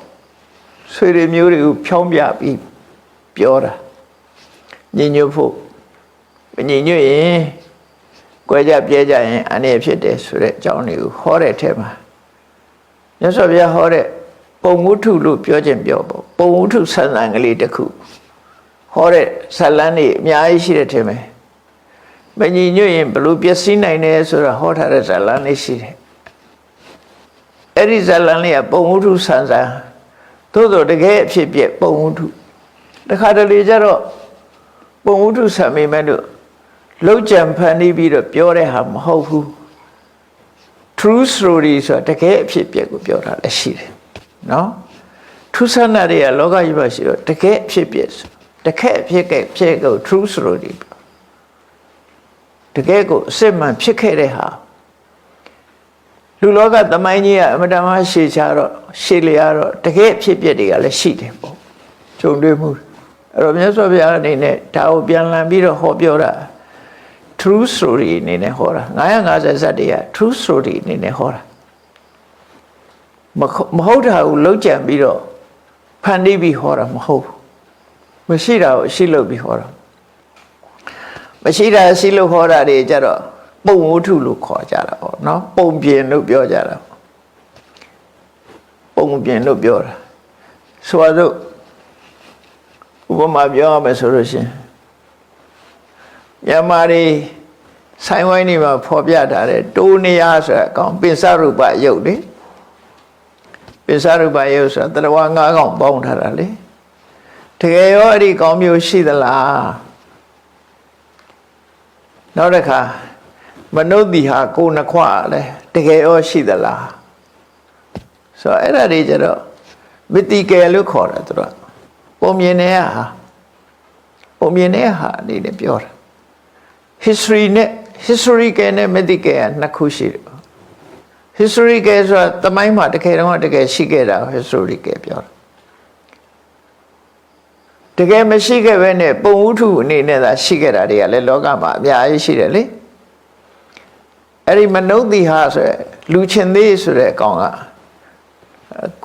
ဆွေတွေမျိုးတွေကိုဖြောင်းပြပြီးပြောတာညီညွတ်ဖို့မညီညွတ်ရင်ကြွယ်ကြပြဲကြရင်အနေဖြစ်တယ်ဆိုတဲ့အကြောင်းတွေကိုဟောတဲ့ထဲမှာမြတ်စွာဘုရားဟောတဲ့ပုံဝတ္ထုလို့ပြောခြင်းပြောပေါ့ပုံဝတ္ထုဆန္ဒကလေးတစ်ခုဟောတဲ့ဇာလန်းတွေအများကြီးရှိတဲ့ထဲမှာမညီညွတ်ရင်ဘလို့ပျက်စီးနိုင်တယ်ဆိုတာဟောထားတဲ့ဇာလန်းလေးရှိတယ်အဲ့ဒီဇာလန်းလေးကပုံဝတ္ထုဆန္ဒသို့တော့တကယ်အဖြစ်ပြက်ပုံဝတ္ထုတခါတလေကျတော့ပုံဝတ္ထုဆံမိမဲ့လို့လောက်ကြံဖန်ပြီးတော့ပြောတဲ့ဟာမဟုတ်ဘူး true story ဆိုတာတကယ်အဖြစ်ပြက်ကိုပြောတာလည်းရှိတယ်နော်ထူးဆန်းတဲ့တွေကလောကကြီးမှာရှိတော့တကယ်အဖြစ်ပြက်တကယ်အဖြစ်ကို true story တကယ်ကိုအစစ်မှန်ဖြစ်ခဲ့တဲ့ဟာလူလောကသမိုင်းကြီးကအမတမရှေ့ချတော့ရှေ့လျားတော့တကယ်ဖြစ်ပြတွေကလည်းရှိတယ်ပေါ့ဂျုံတွေ့မှုအဲ့တော့မြတ်စွာဘုရားအနေနဲ့ဒါကိုပြန်လည်ပြီးတော့ဟောပြောတာ true story အနေနဲ့ဟောတာ950ဇတ်တွေက true story အနေနဲ့ဟောတာမဟုတ်တာကိုလုံးကြံပြီးတော့ဖန်တီးပြီးဟောတာမဟုတ်ဘူးမရှိတာကိုရှိလို့ပြီးဟောတာမရှိတာရှိလို့ဟောတာတွေကြတော့ပုံဝတ္ထုလို့ခေါ်ကြတာပေါ့နော်ပုံပြင်လို့ပြောကြတာပုံပြင်လို့ပြောတာဆိုတော့ဥပမာပြောရမယ်ဆိုလို့ရှင်မြန်မာတွေဆိုင်ဝိုင်းတွေမှာဖော်ပြထားတဲ့တိုးနေရဆိုတဲ့အကောင်ပင်စရူပယုတ်လေပင်စရူပယုတ်ဆိုတာတရဝါ9ကောင်ပေါင်းထားတာလေတကယ်ရောအဲ့ဒီကောင်မျိုးရှိသလားနောက်တစ်ခါမနုဿီဟာကိုနှခွလဲတကယ်ရောရှိသလားဆိုတော့အဲ့ဒါတွေကျတော့မီတီကယ်လို့ခေါ်တယ်သူတို့ပုံမြင်နေဟာပုံမြင်နေဟာအနေနဲ့ပြောတာ history နဲ့ historical နဲ့ mythical ကနှစ်ခုရှိတယ် historical ဆိုတာသမိုင်းမှာတကယ်တော့တကယ်ရှိခဲ့တာ historical ပြောတာတကယ်မရှိခဲ့ဘဲနဲ့ပုံဝတ္ထုအနေနဲ့သာရှိခဲ့တာတွေကလည်းလောကမှာအများကြီးရှိတယ်လေအဲ့ဒီမနုဿီဟာဆိုရယ်လူချင်းသေးဆိုတဲ့အကောင်က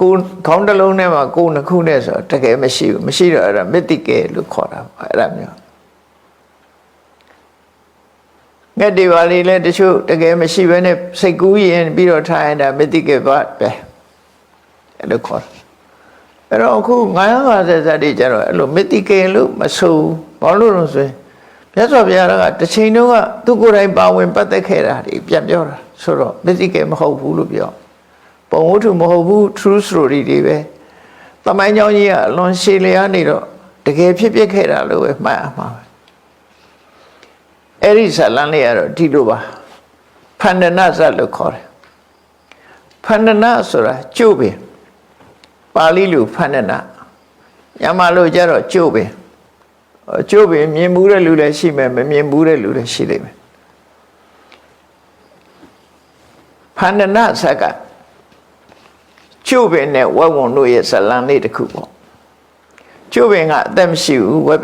ကိုခေါင်းတစ်လုံးထဲမှာကိုနှစ်ခုနဲ့ဆိုတော့တကယ်မရှိဘူးမရှိတော့အဲ့ဒါ mythical လို့ခေါ်တာအဲ့ဒါမျိုးငှက်တွေပါလေလဲတချို့တကယ်မရှိဘဲနဲ့စိတ်ကူးရင်ပြီးတော့ထားရင်ဒါ mythical ပဲအဲ့လိုခေါ်တယ်အဲ့တော့အခု950ဇတ်တွေကျတော့အဲ့လို mythical လို့မဆိုဘာလို့လဲဆိုရင်မြတ်စွာဘုရားကတစ်ချိန်တုန်းကသူကိုယ်တိုင်ပါဝင်ပတ်သက်ခဲ့တာတွေပြန်ပြောတာဆိုတော့ mythical မဟုတ်ဘူးလို့ပြောပုံဝတ္ထုမဟုတ်ဘူး true story တွေပဲသမိုင်းကြောင်းကြီးကအလွန်ရှည်လျားနေတော့တကယ်ဖြစ်ပျက်ခဲ့တာလို့ပဲမှတ်ရမှာပဲအဲ့ဒီဇာလန်းလေးကတော့ဒီလိုပါဖန္ဒနာဇတ်လို့ခေါ်တယ်ဖန္ဒနာဆိုတာကျုပ်ပင်ပါဠိလိုဖန္ဒနာမြန်မာလိုကျတော့ကျုပ်ပင်မြင်မှုတဲ့လူလည်းရှိမယ်မမြင်ဘူးတဲ့လူလည်းရှိလိမ့်မယ်ဖန္ဒနာဇတ်ကကျုပ်ပင်နဲ့ဝက်ဝံတို့ရဲ့ဇာလန်းလေးတစ်ခုပေါ့ကျုပ်ပင်ကအသက်မရှိဘူးဝက်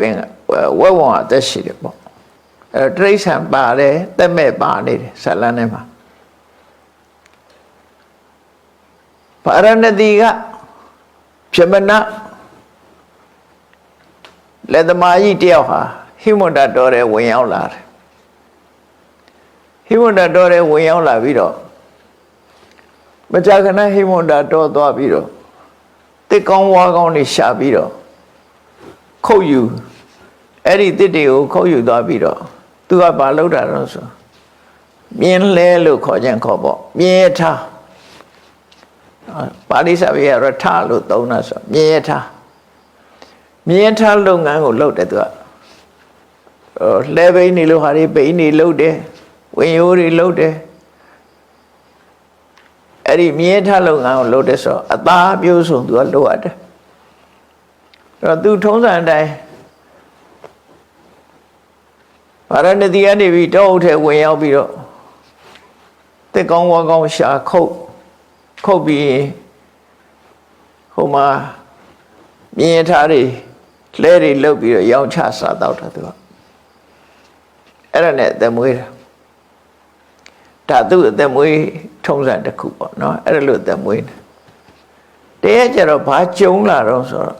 ဝံကအသက်ရှိတယ်ပေါ့အဲ့တော့တိရစ္ဆာန်ပါတယ်တက်မဲ့ပါနေတယ်ဇာလန်းထဲမှာဗာရဏသီကပြမနာလက်သမားကြီးတယောက်ဟာဟိမန္တတော်ထဲဝင်ရောက်လာတယ်ဟိမန္တတော်ထဲဝင်ရောက်လာပြီးတော့မကြာခဏဟိမန္တတော်သွားပြီးတော့တစ်ကောင်းဝါကောင်းတွေရှာပြီးတော့ခုတ်ယူအဲ့ဒီတစ်တွေကိုခုတ်ယူသွားပြီးတော့သူကဘာလုပ်တာတော့ဆို မြင်းလဲလို့ခေါ်ခြင်းခေါ်ပေါ့မြင်းရထားပါဠိစာပေရထလို့သုံးတာဆိုမြင်းရထားလုပ်ငန်းကိုလုပ်တယ်သူကလဲဘိန်းနေလို့ဟာတွေဘိန်းနေလုပ်တယ်ဝင်ရိုးတွေလုပ်တယ်အဲ့ဒီမြင်းရထားလုပ်ငန်းကိုလုပ်တယ်ဆိုအသားပြိုးစုံသူကလုပ်ရတယ်အဲ့တော့သူထုံးစံအတိုင်းဗာရဏသီကနေပြီးတောအုပ်ထဲဝင်ရောက်ပြီးတော့တက်ကောင်းဝါကောင်းရှာခုတ်ပြီးဟိုမှာမြင်းရထားတွေလဲတွေလုတ်ပြီးတော့ရောင်းချစားတော့တာသူကအဲ့ဒါနဲ့အသက်မွေးတာဒါသူ့အသက်မွေးထုံးစံတစ်ခုပေါ့နော်အဲ့ဒါလို့အသက်မွေးတယ်တရက်ကျတော့ဘာကြုံလာတော့ဆိုတော့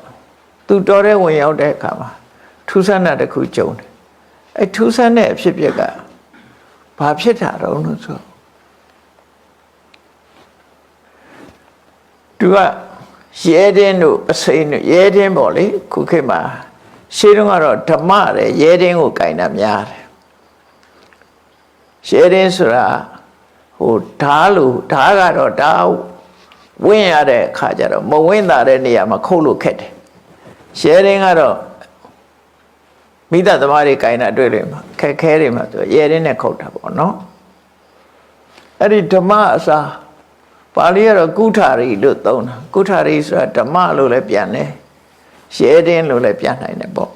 သူတော်တဲ့ဝင်ရောက်တဲ့အခါမှာထူးဆန်းတဲ့တစ်ခုကြုံတယ်အဲ့ထူးဆန်းတဲ့အဖြစ်အပျက်ကဘာဖြစ်တာတော့လို့ဆိုသူကရဲတင်းတို့အစိမ်းတို့ရဲတင်းပေါ့လေခုခေတ်မှာရှင်းတော့ကတော့ဓမ္မတဲ့ရဲတင်းကိုကင်တာများတယ်ရဲတင်းဆိုတာဟိုဓာလို့ဓာကတော့ဓာဝင့်ရတဲ့အခါကျတော့မဝင့်တာတဲ့နေရာမှာခုတ်လို့ခက်တယ်ရဲတင်းကတော့မိသားသမားတွေကင်တာတွေ့လို့မှာခက်ခဲတွေမှာသူရဲတင်းနဲ့ခုတ်တာပေါ့နော်အဲ့ဒီဓမ္မအစားပါဠိကတော့ကုဋ္ဌာရီလို့သုံးတာကုဋ္ဌာရီဆိုတာဓမ္မလို့လည်းပြန်တယ်ရဲတင်းလို့လည်းပြန်နိုင်တယ်ပေါ့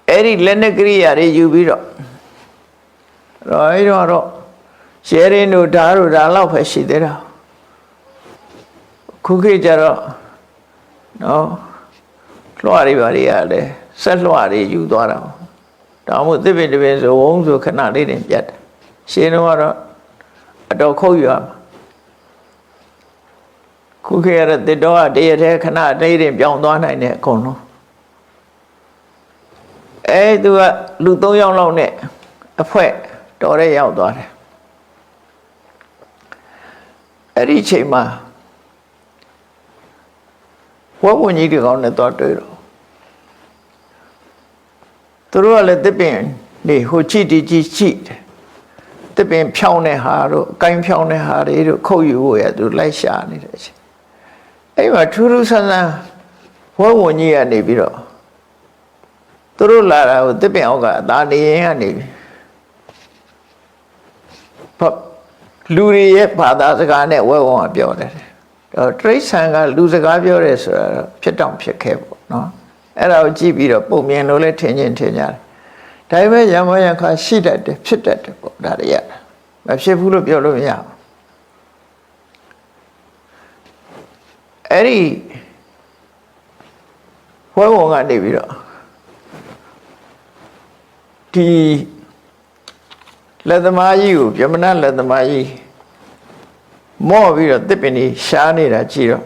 အဲ့ဒီလက်နက်ကရိယာတွေယူပြီးတော့ရဲတင်းတို့ဓာတ်တို့ဓာတ်လောက်ပဲရှိသေးတာခုခေတ်ကျတော့နော်လွှတ်တွေပါတွေရတယ်ဆက်လွှတ်တွေယူသွားတာတောင်မို့သစ်ပင်တပင်ဆိုဝုန်းဆိုခဏလေးတင်ပြတ်တယ်ရှင်းတော့အတော်ခုတ်ရမှာခုခေတ်ရတဲ့တစ်တော်ကတရထဲခဏတိတ်တင်ပြောင်းသွားနိုင်တဲ့အကုန်လုံးသူကလူ3ယောက်လောက်နဲ့အဖွဲတော်ရဲရောက်သွားတယ်အဲ့ဒီချိန်မှာဝတ်ဝင်ကြီးတွေကောင်းနဲ့တော့တွေ့တော့သူတို့ကလည်းတစ်ပင်နေဟိုကြည့်တယ်တစ်ပင်ဖြောင်းတဲ့ဟာတို့အကိုင်းဖြောင်းတဲ့ဟာတွေတို့ခုတ်ယူဖို့ရသူလိုက်ရှာနေတယ်ချင်းအဲ့မှာထူးထူးဆန်းဆန်းဝတ်ဝင်ကြီးကနေပြီးတော့သူတို့လာတာကိုတစ်ပင်အောက်ကအသာနေရင်ကနေလူတွေရဲ့ဘာသာစကားနဲ့ဝဲဝုံကပြောတယ်တရိစ္ဆာန်ကလူစကားပြောတယ်ဆိုတာဖြစ်တောင်ဖြစ်ခဲ့ပေါ့နော်အဲ့ဒါကိုကြည့်ပြီးတော့ပုံမြင်လို့လည်းထင်ကြတယ်ဒါပေမဲ့ရမယခါရှိတတ်တယ်ဖြစ်တတ်တယ်ပေါ့ဒါတွေရမဖြစ်ဘူးလို့ပြောလို့မရဘူးအဲ့ဒီဝဲဝုံကနေပြီးတော့ဒီလက်သမားကြီးကိုဗြဟ္မဏလက်သမားကြီးမော့ပြီးတော့တစ်ပင်ကြီးရှားနေတာကြည့်တော့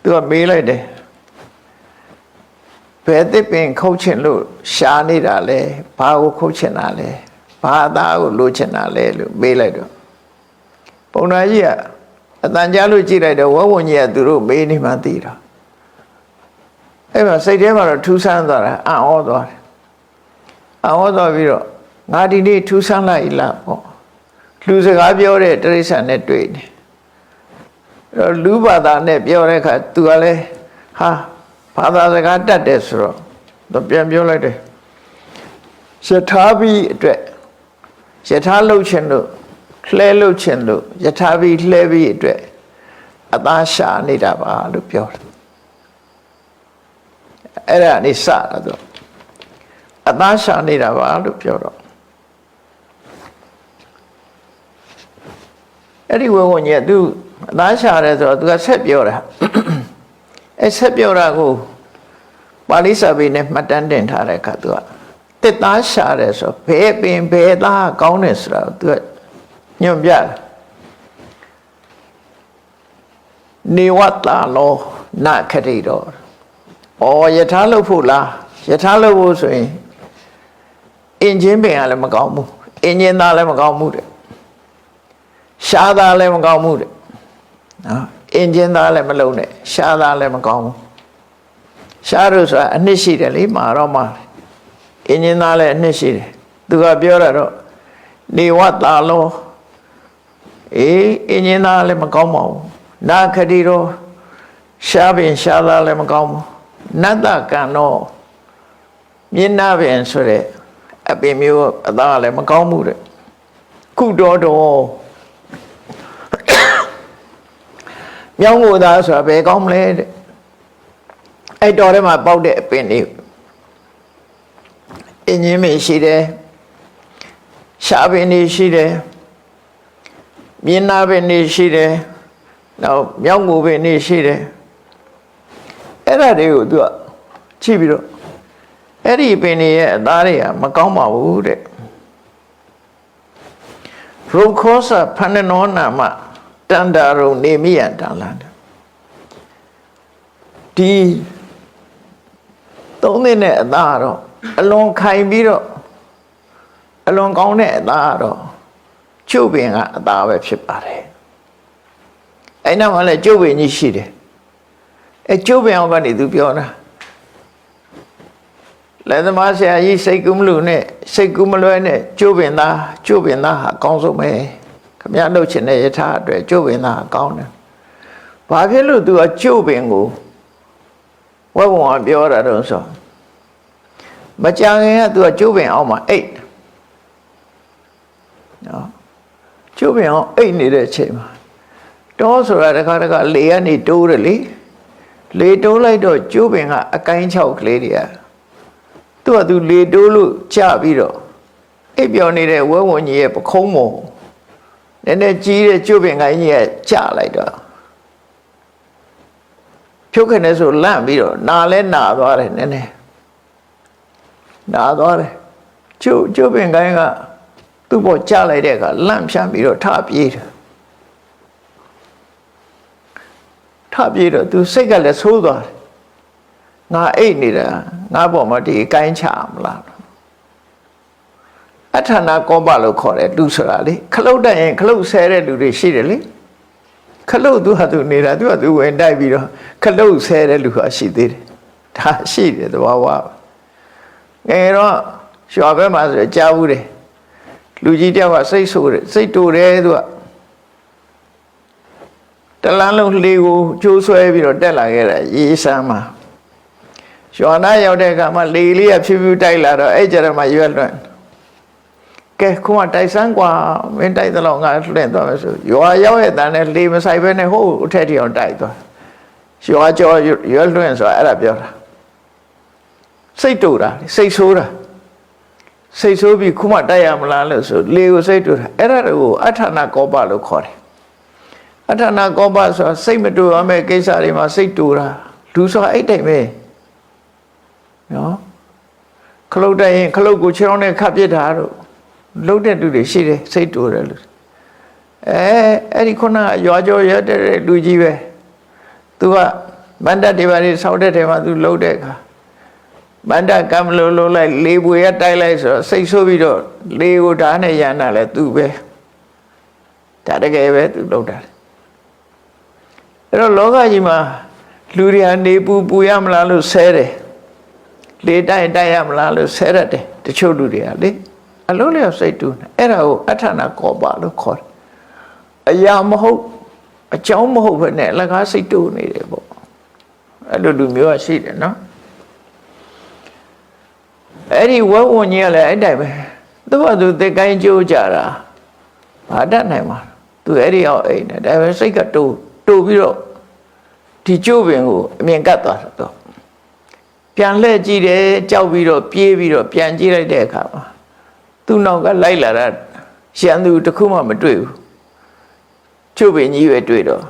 သူကမေးလိုက်တယ်ဘယ်တစ်ပင်ခုတ်ချင်လို့ရှားနေတာလဲဘာကိုခုတ်ချင်တာလဲဘာအသားကိုလိုချင်တာလဲလို့မေးလိုက်တော့ပုံနာကြီးကအတန်ကြားလို့ကြည့်လိုက်တော့ဝဝွန်ကြီးကသူတို့မေးနေမှသိတာအဲ့မှာစိတ်ထဲမှာတော့ထူးဆန်းသွားတာအံ့ဩသွားတယ်အံ့ဩသွားပြီးတော့ငါဒီနေ့ထူးဆန်းလိုက်လားပေါ့လူစကားပြောတဲ့တိရစ္ဆာန်နဲ့တွေ့နေလူဘာသာနဲ့ပြောတဲ့အခါသူကလည်းဟာဘာသာစကားတတ်တယ်ဆိုတော့သူပြန်ပြောလိုက်တယ်ယထာပြီးအတွက်ယထာလှုပ်ခြင်းလို့လှဲလှုပ်ခြင်းလို့ယထာပြီးလှဲပြီးအတွက်အသားရှာနေတာပါလို့ပြောတယ်အဲ့ဒါနေစတာသူအသားရှာနေတာပါလို့ပြောတော့အဲ့ဒီဝဝညသူအသားရှာတယ်ဆိုတော့သူကဆက်ပြောတာအဲ့ဆက်ပြောတာကိုပါဠိစာပေနဲ့မှတ်တမ်းတင်ထားတဲ့အခါသူကတစ်သားရှာတယ်ဆိုဘယ်ပင်ဘယ်သားကောင်းတယ်ဆိုတာသူကညွှန်ပြတယ်နေဝတ္တလောနခတိတော်ယထာလို့ဖို့လားယထာလို့ဖို့ဆိုရင်အင်ဂျင်ပင်ကလည်းမကောင်းဘူးအင်ဂျင်သားလည်းမကောင်းဘူးတဲ့ရှားသားလည်းမကောင်းဘူးတဲ့နော်အင်ဂျင်သားလည်းမလုံးနဲ့ရှားသားလည်းမကောင်းဘူးရှားလို့ဆိုတာအနှစ်ရှိတယ်လေမာတော့မှာအင်ဂျင်သားလည်းအနှစ်ရှိတယ် သူကပြောတာတော့နေဝတ္တာလောအင်းညင်းသားလည်းမကောင်းပါဘူးနာခတိတော့ရှားပင်ရှားသားလည်းမကောင်းဘူးနတ္တကံတော့မျက်နှာပင်ဆိုတဲ့အပင်မျိုးအသားလည်းမကောင်းဘူးတဲ့ခုတော့မြောင်းကိုသားဆိုတာဘယ်ကောင်းမလဲတဲ့အဲ့တော်ထဲမှာပေါက်တဲ့အပင်တွေအင်းကြီးမရှိတယ်ရှားပင်တွေရှိတယ်မျက်နှာပင်တွေရှိတယ်နောက်မြောင်းကိုပင်တွေရှိတယ်အဲ့ဒါတွေကိုသူကကြည့်ပြီးတော့အဲ့ဒီပင်တွေရဲ့အသားတွေကမကောင်းပါဘူးတဲ့ရုပ်ခောစဖဏနောနာမတန္တာရုံနေမိယံတန်လာဒီသုံးတဲ့နဲ့အသားတော့အလွန်ခိုင်ပြီးတော့အလွန်ကောင်းတဲ့အသားတော့ကျုပ်ပင်ကအသားပဲဖြစ်ပါတယ်အဲ့နောက်မှလည်းကျုပ်ပင်ကြီးရှိတယ်အဲ့ကျုပ်ပင်အောင်ကနေသူပြောတာလက်သမားဆရာကြီးစိတ်ကူးမလို့နဲ့စိတ်ကူးမလွဲနဲ့ကျုပ်ပင်သားဟာအကောင်းဆုံးပဲခမရနှုတ်ချင်တဲ့ယထာအတွက်ကျုပ်ပင်သားအကောင်းတယ်ဘာဖြစ်လို့သူကကျုပ်ပင်ကိုဝက်ဝံပြောတာတော့ဆိုမကြခင်ကသူကကျုပ်ပင်အောင်မှာအိတ်နော်ကျုပ်ပင်အောင်အိတ်နေတဲ့အချိန်မှာတောဆိုတာတခါလေကနေတိုးတယ်လေတိုးလိုက်တော့ကျုပ်ပင်ကအကိုင်း6ကလေးတွေကသူလေတိုးလို့ကြပြီးတော့အိပ်ပျော်နေတဲ့ဝဲဝံကြီးရဲ့ပခုံးပေါ်နည်းနည်းကြီးတဲ့ကျုပ်ပင်ကိုင်းကြီးကကြလိုက်တော့ဖြုတ်ခနဲ့ဆိုလန့်ပြီးတော့နာလဲနာသွားတယ်နည်းနည်းနာသွားတယ်ကျုပ်ပင်ကိုင်းကသူ့ပေါ်ကြလိုက်တဲ့အခါလန့်ဖြန်းပြီးတော့ထပြေးတယ်ထပြေးတော့သူစိတ်ကလည်းဆိုးသွားတယ်ငါအိတ်နေတာငါပေါ်မှာဒီအကိုင်းချမလားအထာနာကောပလို့ခေါ်တယ်လူဆိုတာလေခလုတ်တက်ရင်ခလုတ်ဆဲတဲ့လူတွေရှိတယ်လေခလုတ်သူဟာသူနေတာသူဝင်တိုက်ပြီးတော့ခလုတ်ဆဲတဲ့လူဟာရှိသေးတယ်ဒါရှိတယ်သဘာဝငယ်တော့ရွာဘက်မှာဆိုကြားဘူးတယ်လူကြီးတယောက်ကစိတ်ဆိုးတယ်စိတ်တူတယ်သူကတလန်းလုံးလေကိုကျိုးဆွဲပြီးတော့တက်လာခဲ့တာရေးစမ်းမှာရွာနာရောက်တဲ့အခါမှာလေလေးကဖြူဖြူတိုက်လာတော့အဲ့ကြရမှာရွက်လွန့်ကဲခုမှတိုက်စမ်းกว่าမင်းတိုက်တော့ငါလွန့်သွားမယ်ဆိုရွာရောက်ရဲ့တန်းနဲ့လေမဆိုင်ဘဲနဲ့ဟိုးအထက်ထီအောင်တိုက်သွားရွာကျော်ရွက်လွန့်ဆိုတာအဲ့ဒါပြောတာစိတ်တူတာစိတ်ဆိုးတာစိတ်ဆိုးပြီးခုမှတိုက်ရမလားလို့ဆိုလေကိုစိတ်တူတာအဲ့ဒါကိုအထာနာကောပလို့ခေါ်တယ်အထာနာကောပဆိုတာစိတ်မတူရမယ့်ကိစ္စတွေမှာစိတ်တူတာလူဆိုတာအဲ့တိုင်ပဲနော်ခလုတ်တိုက်ရင်ခလုတ်ကိုခြေထောက်နဲ့ခတ်ပစ်တာတို့လှုပ်တဲ့လူတွေရှိတယ်စိတ်တူတယ်လို့အဲ့ဒီခုနကရွာကျော်ရတဲ့လူကြီးပဲသူကမန္တတေပါတွေဆောက်တဲ့ထဲမှာသူလှုပ်တဲ့အခါမန္တကံမလို့လှုပ်လိုက်လေပွေရတိုက်လိုက်ဆိုတော့စိတ်ဆိုးပြီးတော့လေကိုဓာတ်နဲ့ရန်တာလဲသူပဲဒါတကယ်ပဲသူလှုပ်တာအဲ့တော့လောကကြီးမှာလူတွေကနေပူရမလားလို့ဆဲတယ်လေတိုက်ရမလားလို့ဆဲရတယ်တချို့လူတွေကလေအလုံးလျော်စိတ်တူနေအဲ့ဒါကိုအထာနာကောပလို့ခေါ်တယ်အရာမဟုတ်အကြောင်းမဟုတ်ဘဲနဲ့အလကားစိတ်တူနေတယ်ပေါ့အဲ့လိုလူမျိုးကရှိတယ်နော်အဲ့ဒီဝဝညလည်းအဲ့တိုင်ပဲသူ့ဘာသူသင်္ကိုင်းကြိုးကြတာဘာတတ်နိုင်မှာသူအဲ့ဒီအောင်အိမ်နဲ့ဒါပဲစိတ်ကတူပြီးတော့ဒီကျိုးပင်ကိုအမြင်ကတ်သွားတော့ပြန်လှည့်ကြည့်တယ်ကြောက်ပြီးတော့ပြေးပြီးတော့ပြန်ကြည့်လိုက်တဲ့အခါမှာသူ့နောက်ကလိုက်လာတာရန်သူတစ်ခုမှမတွေ့ဘူးကျုပ်ပင်ကြီးပဲတွေ့တော့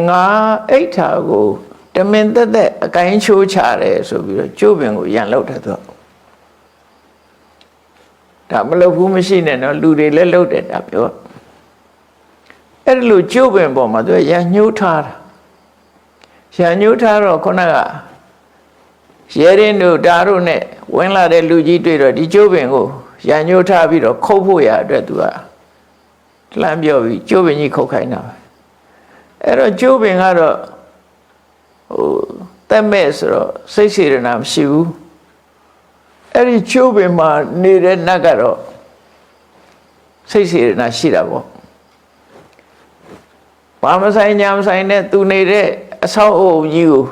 ငါအိဋ္ဌာကိုတမင်သက်သက်အကိုင်းချိုးချတယ်ဆိုပြီးတော့ကျုပ်ပင်ကိုရန်လောက်တယ်သူဒါမလုပ်ဘူးမရှိနဲ့နော်လူတွေလည်းလုပ်တယ်ဒါပြောအဲ့လိုကျုပ်ပင်ပေါ်မှာသူရန်ညှိုးထားတာရန်ညှိုးထားတော့ခုနကရဲရင်တို့ဒါတို့နဲ့ဝင်လာတဲ့လူကြီးတွေ့တော့ဒီကျိုးပင်ကိုရန်ညှိုးထားပြီးတော့ခုတ်ဖို့ရအတွက်သူကလှမ်းပြောပြီးကျိုးပင်ကြီးခုတ်ခိုင်းတာပဲအဲ့တော့ကျိုးပင်ကတော့တက်မဲ့ဆိုတော့စိတ်စေရနာမရှိဘူး အဲ့ဒီကျိုးပင်မှာနေတဲ့နတ်ကတော့စိတ်စေတနာရှိတာပေါ့ဘာမဆိုင်ညာမဆိုင်နဲ့သူနေတဲ့အဆောက်အုံကြီးကို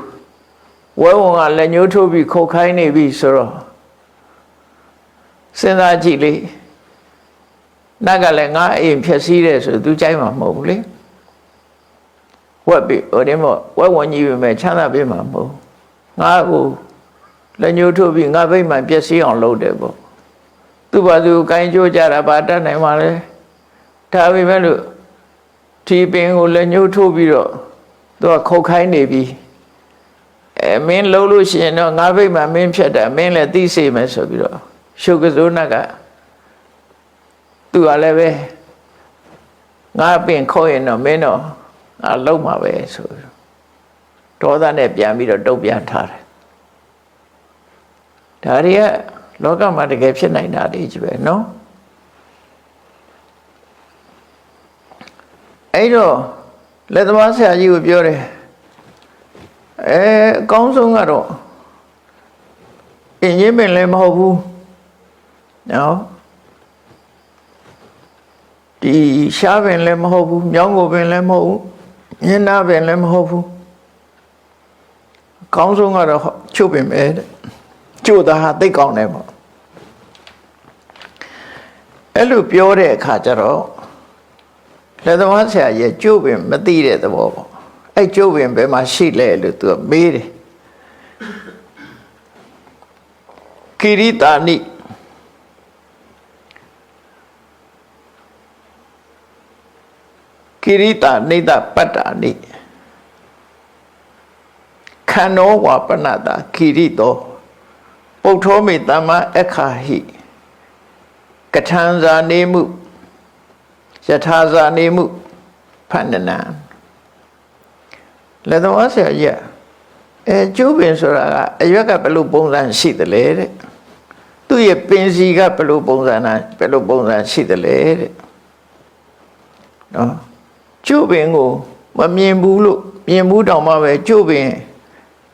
ဝဲဝန်ကလက်ညှိုးထိုးပြီးခုတ်ခိုင်းနေပြီဆိုတော့စဉ်းစားကြည့်လေနတ်ကလည်းငါအိမ်ဖြက်စီးတယ်ဆိုသူကြိုက်မှာမဟုတ်ဘူးလေဝက်ပြီဟိုဒီမို့ဝဲဝန်ကြီးပဲချမ်းသာပေးမှာမဟုတ်ငါ့ကိုလက်ညှိုးထိုးပြီးငါဗိမ္မာန်ပျက်စီးအောင်လုပ်တယ်ပေါ့သူ့ဘာသူကိုင်းကြိုးကြတာဘာတတ်နိုင်မှာလဲဒါပေမဲ့လို့ဒီပင်ကိုလက်ညှိုးထိုးပြီးတော့သူကခုတ်ခိုင်းနေပြီမင်းလှုပ်လို့ရှိရင်တော့ငါဗိမ္မာန်မင်းဖြတ်တာမင်းလည်းသိစေမယ်ဆိုပြီးတော့ရှုပ်ကစိုးနတ်ကသူကလည်းပဲငါပင်ခုတ်ရင်တော့မင်းတော့ငါလှုပ်မှာပဲဆိုပြီးဒေါသနဲ့ပြန်ပြီးတော့တုတ်ပြန်ထားတယ်ဒါတွေကလောကမှာတကယ်ဖြစ်နိုင်တာတွေကြီးပဲနော်အဲ့တော့လက်သမားဆရာကြီးကိုပြောတယ်အကောင်းဆုံးကတော့အင်းကြီးပင်လည်းမဟုတ်ဘူးနော်ဒီရှားပင်လည်းမဟုတ်ဘူးမြောင်းကိုပင်လည်းမဟုတ်ဘူးညနာပင်လည်းမဟုတ်ဘူးအကောင်းဆုံးကတော့ချုပ်ပင်ပဲတဲ့ကျို့သားဟာသိကောင်းတယ်ပေါ့အဲ့လိုပြောတဲ့အခါကျတော့လက်သမားဆရာရဲ့ကျို့ပင်မသိတဲ့သဘောပေါ့အဲ့ကျို့ပင်ဘယ်မှာရှိလဲလို့သူကမေးတယ်ကိရိတာနိကိရိတာနိဒပတ္တာနိခန္နောဝပနတာကိရိတောပုထောမေတ္တမအခါဟိကထံဇာနေမှုယထာဇာနေမှုဖဏ္ဏနံလက်တော်ဆရာကြီးကျိုးပင်ဆိုတာကအရွက်ကဘယ်လိုပုံစံရှိသလဲတဲ့သူ့ရဲ့ပင်စီကဘယ်လိုပုံစံရှိသလဲတဲ့နော်ကျိုးပင်ကိုမမြင်ဘူးလို့မြင်ဘူးတောင်မှပဲကျိုးပင်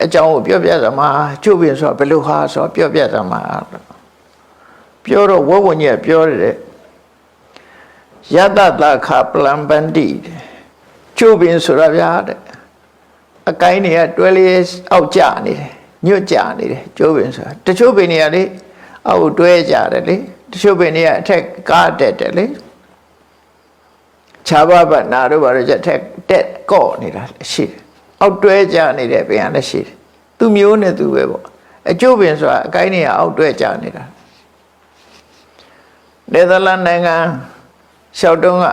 အကြောင်းကိုပြောပြစမှာကျိုးပင်ဆိုတာဘယ်လိုဟာဆိုပြောပြစမှာပြောတော့ဝဝညက်ပြောတယ်ယတတခပလံပန္တိကျိုးပင်ဆိုတာဗျာတဲ့အကိုင်းတွေကတွဲလေးအောက်ကျနေတယ်ညွတ်ကျနေတယ်ကျိုးပင်ဆိုတာတချို့ပင်တွေကလေအောက်တွဲကြတယ်လေတချို့ပင်တွေကအထက်ကားတက်တယ်လေခြားပါးနာတို့ဘာလို့ချက်ထက်တက်ကော့နေတာရှိတယ်အောက်တွဲကြနေတဲ့ပင်ကလည်းရှိတယ်သူမျိုးနဲ့သူပဲပေါ့အကျိုးပင်ဆိုတာအကိုင်းတွေကအောက်တွဲကြနေတာနယ်သာလန်နိုင်ငံရှောက်တုံးက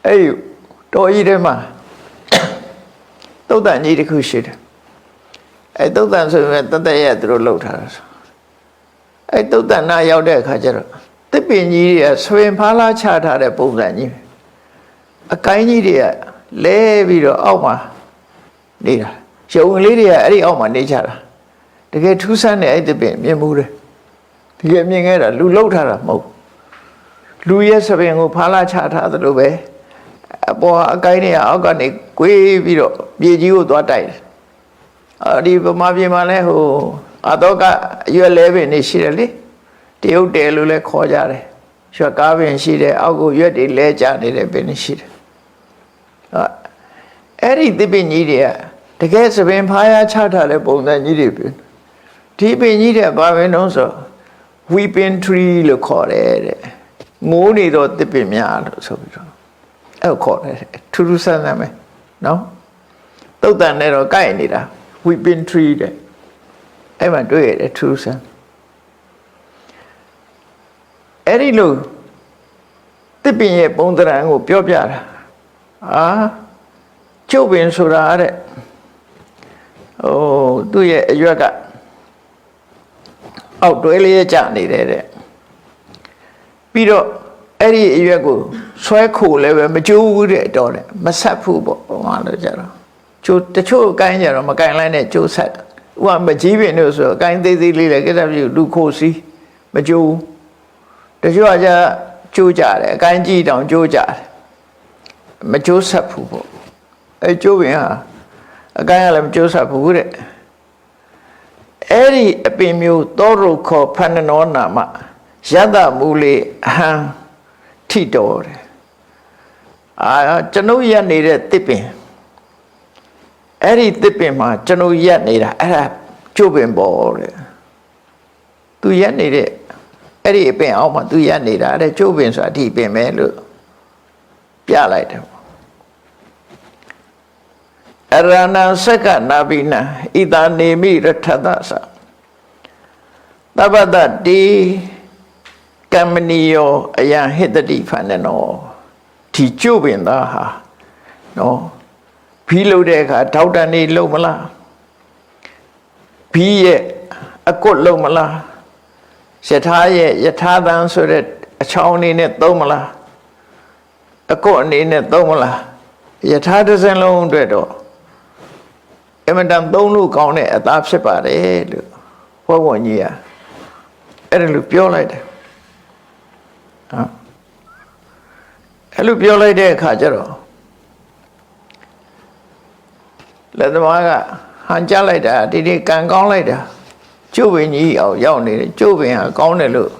အဲ့တော်ကြီးထဲမှာသုတ်တန်ကြီးတစ်ခုရှိတယ်အဲ့သုတ်တန်ဆိုရင်တသက်ရဲ့သူတို့လှုပ်ထားတာဆိုအဲ့သုတ်တန်နာရောက်တဲ့အခါကျတော့တစ်ပင်ကြီးတွေကဆွေဖားလားချထားတဲ့ပုံစံကြီးအကိုင်းကြီးတွေကလဲပြီးတော့အောက်မှာနေတာရုံလေးတွေကအဲ့ဒီအောက်မှာနေကြတာတကယ်ထူးဆန်းတဲ့အဲ့တစ်ပင်မြင်မှုတယ်ဒီကမြင်ခဲ့တာလူလှုပ်ထားတာမဟုတ်လူရဲ့စပင်ကိုဖားလားချထားသလိုပဲအပေါ်အကိုင်းတွေကအောက်ကနေကွေးပြီးတော့မြေကြီးကိုသွားတိုက်တယ်ဒီဗမာပြည်မှာလဲဟိုအတော့ကအရွယ်လဲပင်နေရှိတယ်လေတရုတ်တယ်လို့လဲခေါ်ကြတယ်ရွှေကားပင်ရှိတယ်အောက်ကိုရွက်တွေလဲကျနေတဲ့ပင်ရှိတယ်အဲ့ဒီသစ်ပင်ကြီးတွေကတကယ်စပင်ဖားရချထားတဲ့ပုံစံကြီးတွေပင်ဒီပင်ကြီးတွေဘာပဲနှုံးဆို weeping tree လို့ခေါ်တယ်တဲ့ငိုးနေတော့သစ်ပင်များလို့ဆိုပြီးတော့အဲ့ခေါ်တယ်ထူးထူးဆန်းဆန်းပဲနော်သုတ်တန်နဲ့တော့ကိုက်နေတာ weeping tree တဲ့အဲ့မှာတွေ့ရတယ်ထူးဆန်းအဲ့ဒီလိုသစ်ပင်ရဲ့ပုံသဏ္ဍာန်ကိုပြောပြတာကျုပ်ပင်ဆိုတာတဲ့သူ့ရဲ့အရွက်ကအောက်တွဲလေးကျနေတယ်တဲ့ပြီးတော့အဲ့ဒီအရွက်ကိုဆွဲခိုလည်းပဲမကျိုးဘူးတဲ့တော့တယ်မဆက်ဘူးပေါ့ဟိုမှာလို့ကြတော့ကျိုးတချို့ကိုင်းကြတော့မကိုင်းလိုက်နဲ့ကျိုးဆက်ဥပမာမကြီးပင်လို့ဆိုတော့ကိုင်းသေးသေးလေးလည်းကိစ္စပြုလူခိုစီးမကျိုးတချို့ကကျိုးကြတယ်အကိုင်းကြည့်တောင်ကျိုးကြတယ်မကျိုးဆက်ဘူးပေါ့အဲ့ကျိုးပင်ဟာအကိုင်းကလည်းမကျိုးဆက်ဘူးတဲ့ အဲ့ဒီအပင်မျိုးသောရုခောဖန္နနောနာမယတမူလေအဟံထိတော်တယ်ကျွန်ုပ်ရက်နေတဲ့တစ်ပင်အဲ့ဒီတစ်ပင်မှာကျွန်ုပ်ရက်နေတာအဲ့ဒါကျုပ်ပင်ပေါ်တဲ့သူရက်နေတဲ့အဲ့ဒီအပင်အောက်မှာသူရက်နေတာတဲ့ကျုပ်ပင်ဆိုတာဒီပင်ပဲလို့ပြလိုက်တယ်အရဏံစက္ကနာဘိနဣတာနေမိရထသသသဗ္ဗတတိကမ္မနိယောအယံဟိတတိဖန္နနောဒီကျုပ်ပင်သားဟာနော်ဘီးလို့တဲ့အခါထောက်တန်နေလုံးမလားဘီးရဲ့အကွတ်လုံးမလားယထာရဲ့ယထာသံဆိုတဲ့အချောင်းအနေနဲ့သုံးမလားအကွတ်အနေနဲ့သုံးမလားယထာတစ်စင်းလုံးအတွက်တော့အမှန်တန်သုံးလို့ကောင်းတဲ့အသားဖြစ်ပါတယ်လို့ဘုရားဝန်ကြီးကအဲ့ဒါလို့ပြောလိုက်တယ်အဲ့လိုပြောလိုက်တဲ့အခါကျတော့လက်သမားကဟန်ကြလိုက်တာဒီကံကောင်းလိုက်တာကျုပ်ပင်ကြီးအောင်ရောက်နေတယ်ကျုပ်ပင်ဟာကောင်းတယ်လို့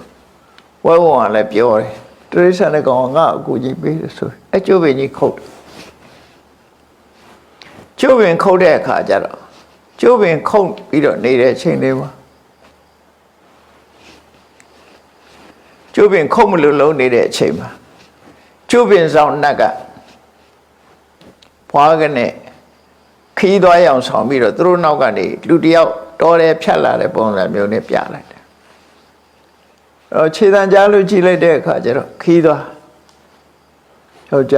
ဝဲဝံကလည်းပြောတယ်တရိစ္ဆာန်တဲ့ကောင်ငါအကူကြီးပေးတယ်ဆိုအဲ့ကျုပ်ပင်ကြီးခုတ်ကျုပ်ပင်ခုတ်တဲ့အခါကျတော့ကျုပ်ပင်ခုတ်ပြီးတော့နေတဲ့အချိန်လေးမှာကျုပ်ပင်ခုတ်မလို့လုံးနေတဲ့အချိန်မှာကျုပ်ပင်ဆောင်နတ်ကဘွားကနဲ့ခီးသွားရအောင်ဆောင်ပြီးတော့သူတို့နောက်ကနေလူတယောက်တော်တယ်ဖြတ်လာတဲ့ပုံစံမျိုးနဲ့ပြလိုက်တယ်ခြေတံကြားလို့ကြည့်လိုက်တဲ့အခါကျတော့ခီးသွားဟုတ်ကြ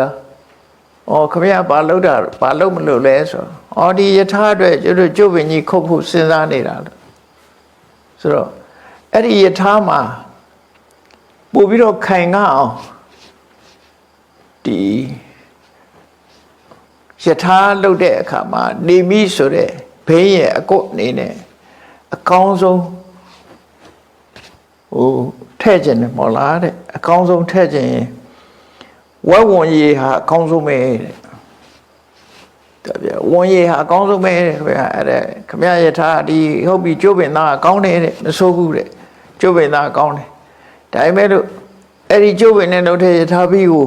ခမရဘာလုပ်တာဘာလုပ်မလို့လဲဆိုဒီယထာအတွက်ကျုပ်ပင်ကြီးခုတ်ဖို့စဉ်းစားနေတာလို့ဆိုတော့အဲ့ဒီယထာမှာပို့ပြီးတော့ခိုင်ငါအောင်ဒီယထာလှုပ်တဲ့အခါမှာနေမိဆိုတဲ့ဘေးရဲ့အကုတ်အနေနဲ့အကောင်းဆုံးထဲ့ခြင်းနဲ့မော်လားတဲ့အကောင်းဆုံးထဲ့ခြင်းဝဲဝန်ရေဟာအကောင်းဆုံးပဲတဲ့ဒါပြဝန်ရေဟာအကောင်းဆုံးပဲတဲ့ခင်ဗျာအဲ့ဒါခင်ဗျာယထာဒီဟုတ်ပြီကျုပ်ပင်သားအကောင်းတယ်တဲ့မဆိုးဘူးတဲ့ကျုပ်ပင်သားအကောင်းတယ်ဒါပေမဲ့လို့အဲ့ဒီကျုပ်ပင်နဲ့နှုတ်ထဲယထာပြီးကို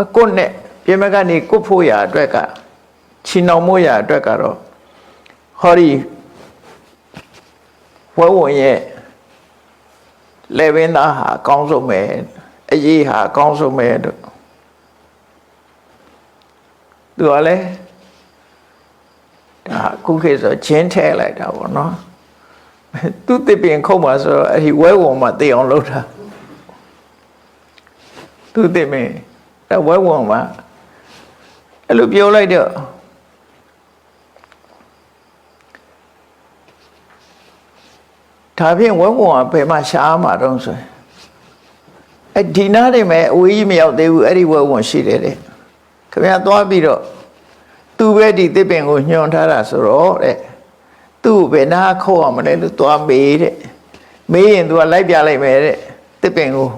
အကွတ်နဲ့ပြင်မကနေကွတ်ဖို့ရအတွက်ကချီနှောင်မို့ရအတွက်ကတော့ဟောဒီဝဲဝင်ရဲ့လေပင်သားဟာအကောင်းဆုံးပဲအရေးဟာအကောင်းဆုံးပဲတို့သူကလည်းဒါခုခေတ်ဆိုချင်းထဲလိုက်တာပေါ့နော်သူတစ်ပင်ခုတ်မှာဆိုတော့အဲ့ဒီဝဲဝင်မှာတေအောင်လုပ်တာသူတစ်ပင်ဝဲဝင်မှာအဲ့လိုပြောလိုက်တော့ဒါဖြင့်ဝဲဝင်ကဘယ်မှာရှားမှာတော့ဆိုအဲ့ဒီနားနေမဲ့အဝေးကြီးမရောက်သေးဘူးအဲ့ဒီဝဲဝင်ရှိတယ်တဲ့ခင်ဗျားသွားပြီးတော့သူပဲဒီတစ်ပင်ကိုညွှန်ထားတာဆိုတော့တဲ့သူ့ဘယ်နာခုတ်အောင်မလဲလို့သွားမေးတဲ့မေးရင်သူကလိုက်ပြလိုက်မယ်တဲ့တစ်ပင်ကို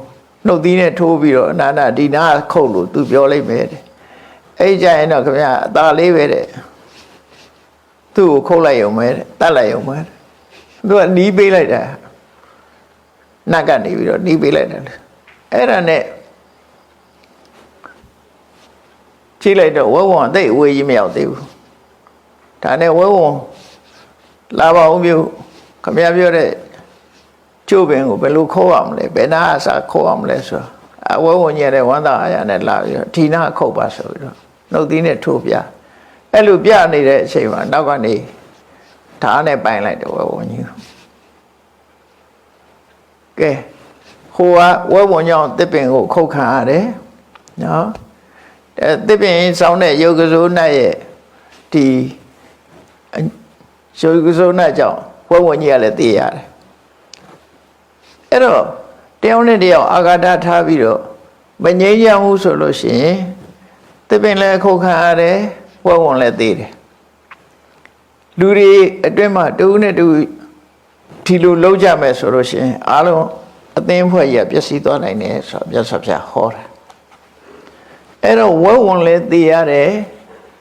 နှုတ်သီးနဲ့ထိုးပြီးတော့နာဒီနာခုတ်လို့သူပြောလိုက်မယ်တဲ့အဲ့ကြရင်တော့ခင်ဗျာအသာလေးပဲတဲ့သူ့ကိုခုတ်လိုက်ရုံပဲတဲ့တတ်လိုက်ရုံပဲသူကနီးပေးလိုက်တာနတ်ကနေပြီးတော့နီးပေးလိုက်တယ်အဲ့ဒါနဲ့ကြည့်လိုက်တော့ဝဲဝံတိတ်အဝေးကြီးမရောက်သေးဘူးဒါနဲ့ဝဲဝံလာပါဦးမျိုးခင်ဗျာပြောတဲ့ကျိုးပင်ကိုဘယ်လိုခိုးအောင်လဲဘယ်နာအစားခိုးအောင်လဲဆိုတော့ဝဲဝံညတဲ့ဝမ်းသာအားရနဲ့လာပြီးတော့ဒီနာခုတ်ပါဆိုပြီးတော့နှုတ်သီးနဲ့ထိုးပြအဲ့လိုပြနေတဲ့အချိန်မှာနောက်ကနေဓာတ်နဲ့ပိုင်လိုက်တယ်ဝဲဝံကြီးကဲဟိုကဝဲဝံကြောင့်တစ်ပင်ကိုခုတ်ခံရတယ်နော်တစ်ပင်စောင်းတဲ့ယုတ်ကစိုးနတ်ရဲ့ဒီယုတ်ကစိုးနတ်ကြောင့်ဝဲဝံကြီးကလည်းသိရတယ်အဲ့တော့တယောက်နဲ့တယောက်အာဃာတထားပြီးတော့မငြိမ်းချမ်းဘူးဆိုလို့ရှိရင်တစ်ပင်လည်းခုတ်ခံရတယ်ဝဲဝံလည်းသိတယ်လူတွေအတွင်းမှာတူနဲ့တူဒီလိုလုံးကြမယ်ဆိုလို့ရှိရင်အားလုံးအသင်းဖွဲ့ရပျက်စီးသွားနိုင်တယ်ဆိုတော့မြတ်စွာဘုရားဟောတာအဲ့တော့ဝဲဝံလည်းသိရတယ်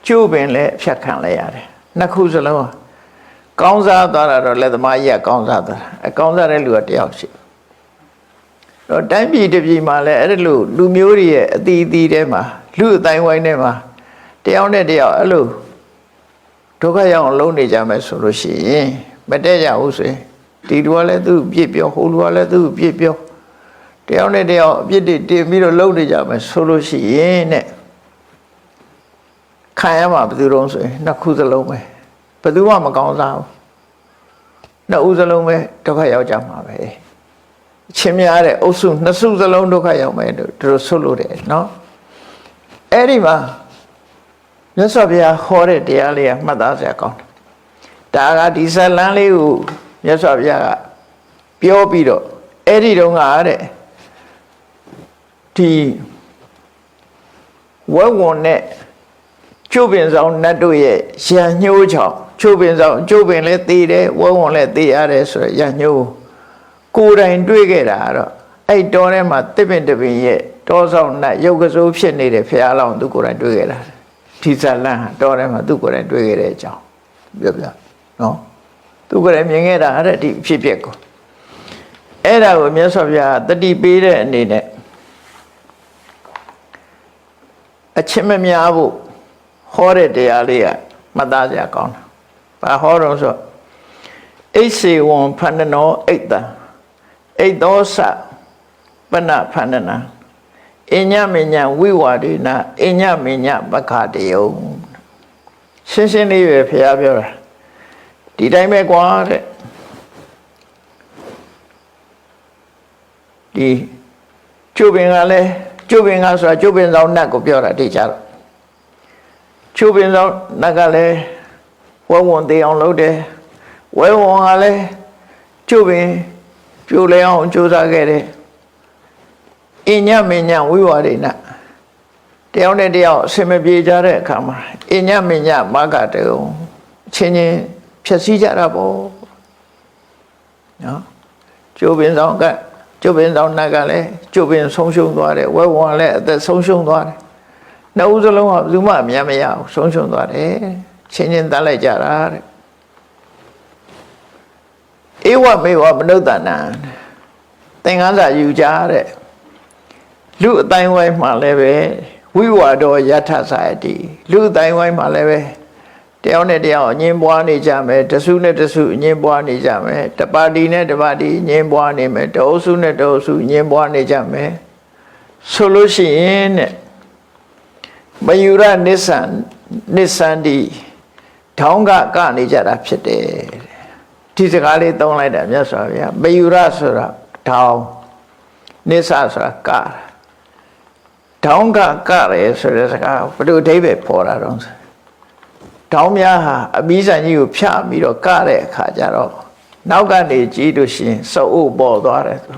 ကျိုးပင်လည်းဖြတ်ခံလိုက်ရတယ်နှစ်ခုစလုံး ကောင်းစားသွားတာတော့လက်သမားကြီးကကောင်းစားသွားတာကောင်းစားတဲ့လူကတယောက်ရှိတော့တိုင်းပြည်တစ်ပြည်မှာလည်းအဲ့ဒီလိုလူမျိုးတွေရဲ့အတီးအီးထဲမှာလူအတိုင်းဝိုင်းထဲမှာတယောက်နဲ့တယောက်အဲ့လိုဒုက္ခရောက်အောင်လုပ်နေကြမယ်ဆိုလို့ရှိရင်မတည့်ကြဘူးဆိုရင်ဒီလူကလည်းသူ့ပြစ်ပြောဟိုလူကလည်းသူ့ပြစ်ပြောတယောက်နဲ့တယောက်အပြစ်တွေတင်ပြီးတော့လုပ်နေကြမယ်ဆိုလို့ရှိရင်တဲ့ခံရမှာဘယ်သူတုံးဆိုရင်နှစ်ခုစလုံးပဲဘယ်သူမှမကောင်းစားဘူးနှစ်ဦးစလုံးပဲဒုက္ခရောက်ကြမှာပဲချင်းများတဲ့အုပ်စုနှစ်စုစလုံးဒုက္ခရောက်မယ်လို့သူတို့ဆိုလို့တယ်နော်အဲ့ဒီမှာမြတ်စွာဘုရားဟောတဲ့တရားလေးကမှတ်သားစရာကောင်းတယ်ဒါကဒီဇလန်းလေးကိုမြတ်စွာဘုရားကပြောပြီးတော့အဲ့ဒီတုန်းကတဲ့ဒီဝဲဝန်နဲ့ကျုပ်ပင်ဆောင်နတ်တို့ရဲ့ရံညှိုးချောင်းကျုပ်ပင်ဆောင်ကျုပ်ပင်လည်းသိတယ်ဝဲဝန်လည်းသိရတယ်ဆိုရရံညှိုးကိုယ်တိုင်တွေ့ခဲ့တာတော့အဲ့တောထဲမှာတစ်ပင်တစ်ပင်ရဲ့တောဆောင်နတ်ရုပ်ကစိုးဖြစ်နေတဲ့ဖရာလောင်းသူကိုယ်တိုင်တွေ့ခဲ့တာဒီဇလန်းဟာတောထဲမှာသူကိုယ်တိုင်တွေ့ခဲ့တဲ့အကြောင်းပြောပြနော်သူကိုယ်တိုင်မြင်ခဲ့တာအဲ့ဒီဖြစ်ပျက်ကိုအဲ့ဒါကိုမြတ်စွာဘုရားတတိပေးတဲ့အနေနဲ့အချင်းမများဖို့ဟောတဲ့တရားလေးကမှတ်သားစရာကောင်းတာ။ဘာဟောတော့ဆိုအိစေဝံဖန္နနောအိတ်တံအိတ်သောစပနဖန္နနာအညမညဝိဝါဒေနအညမညပက္ခတယုံရှင်းရှင်းလေးပဲဘုရားပြောတာဒီတိုင်းပဲကွာတဲ့ဒီကျုပ်ပင်ကလည်းကျုပ်ပင်ကဆိုတာကျုပ်ပင်ဆောင်နတ်ကိုပြောတာတိကျတော့ကျုပ်ပင်ဆောင်နတ်ကလည်းဝဲဝန်သေးအောင်လုပ်တယ်ဝဲဝန်ကလည်းကျုပ်ပင်ပြိုလဲအောင်ကြိုးစားခဲ့တယ်အညမညဝိဝါဒိနတယောက်နဲ့တယောက်အစင်မပြေကြတဲ့အခါမှာအညမညမဂ္ဂတုံချင်းချင်းဖြည့်ဆည်းကြတာပေါ့နော်ကျုပ်ပင်ဆောင်ကကျုပ်ပင်ဆောင်နတ်ကလည်းကျုပ်ပင်ဆုံးရှုံးသွားတယ်ဝဲဝန်လည်းအသက်ဆုံးရှုံးသွားတယ်နှစ်ဦးစလုံးကဘယ်သူမှအများမရဘူးဆုံးရှုံးသွားတယ်ချင်းချင်းတတ်လိုက်ကြတာတဲ့ဧဝမေဝမနုဿနံသင်္ကန်းစာယူကြတဲ့လူအတိုင်းဝိုင်းမှာလည်းပဲဝိဝါဒောယထစာယတိလူအတိုင်းဝိုင်းမှာလည်းပဲတယောက်နဲ့တယောက်အငင်းပွားနေကြမယ်တစုနဲ့တစုအငင်းပွားနေကြမယ်တပါတီနဲ့တပါတီအငင်းပွားနေမယ်တအုပ်စုနဲ့တအုပ်စုအငင်းပွားနေကြမယ်ဆိုလို့ရှိရင်တဲ့မယူရနိစ္စန္တိထောင်းကကနေကြတာဖြစ်တယ်ဒီစကားလေးသုံးလိုက်တာမြတ်စွာဘုရားမယူရဆိုတာထောင်းနိစ္စဆိုတာကထောင်းကကရဲဆိုတဲ့စကားဘယ်လိုအဓိပ္ပာယ်ပေါ်တာတော့ထောင်းများဟာအဘိဇံကြီးကိုဖြတ်ပြီးတော့ကတဲ့အခါကျတော့နောက်ကနေကြည့်လို့ရှိရင်စုပ်အုပ်ပေါ်သွားတယ်သူ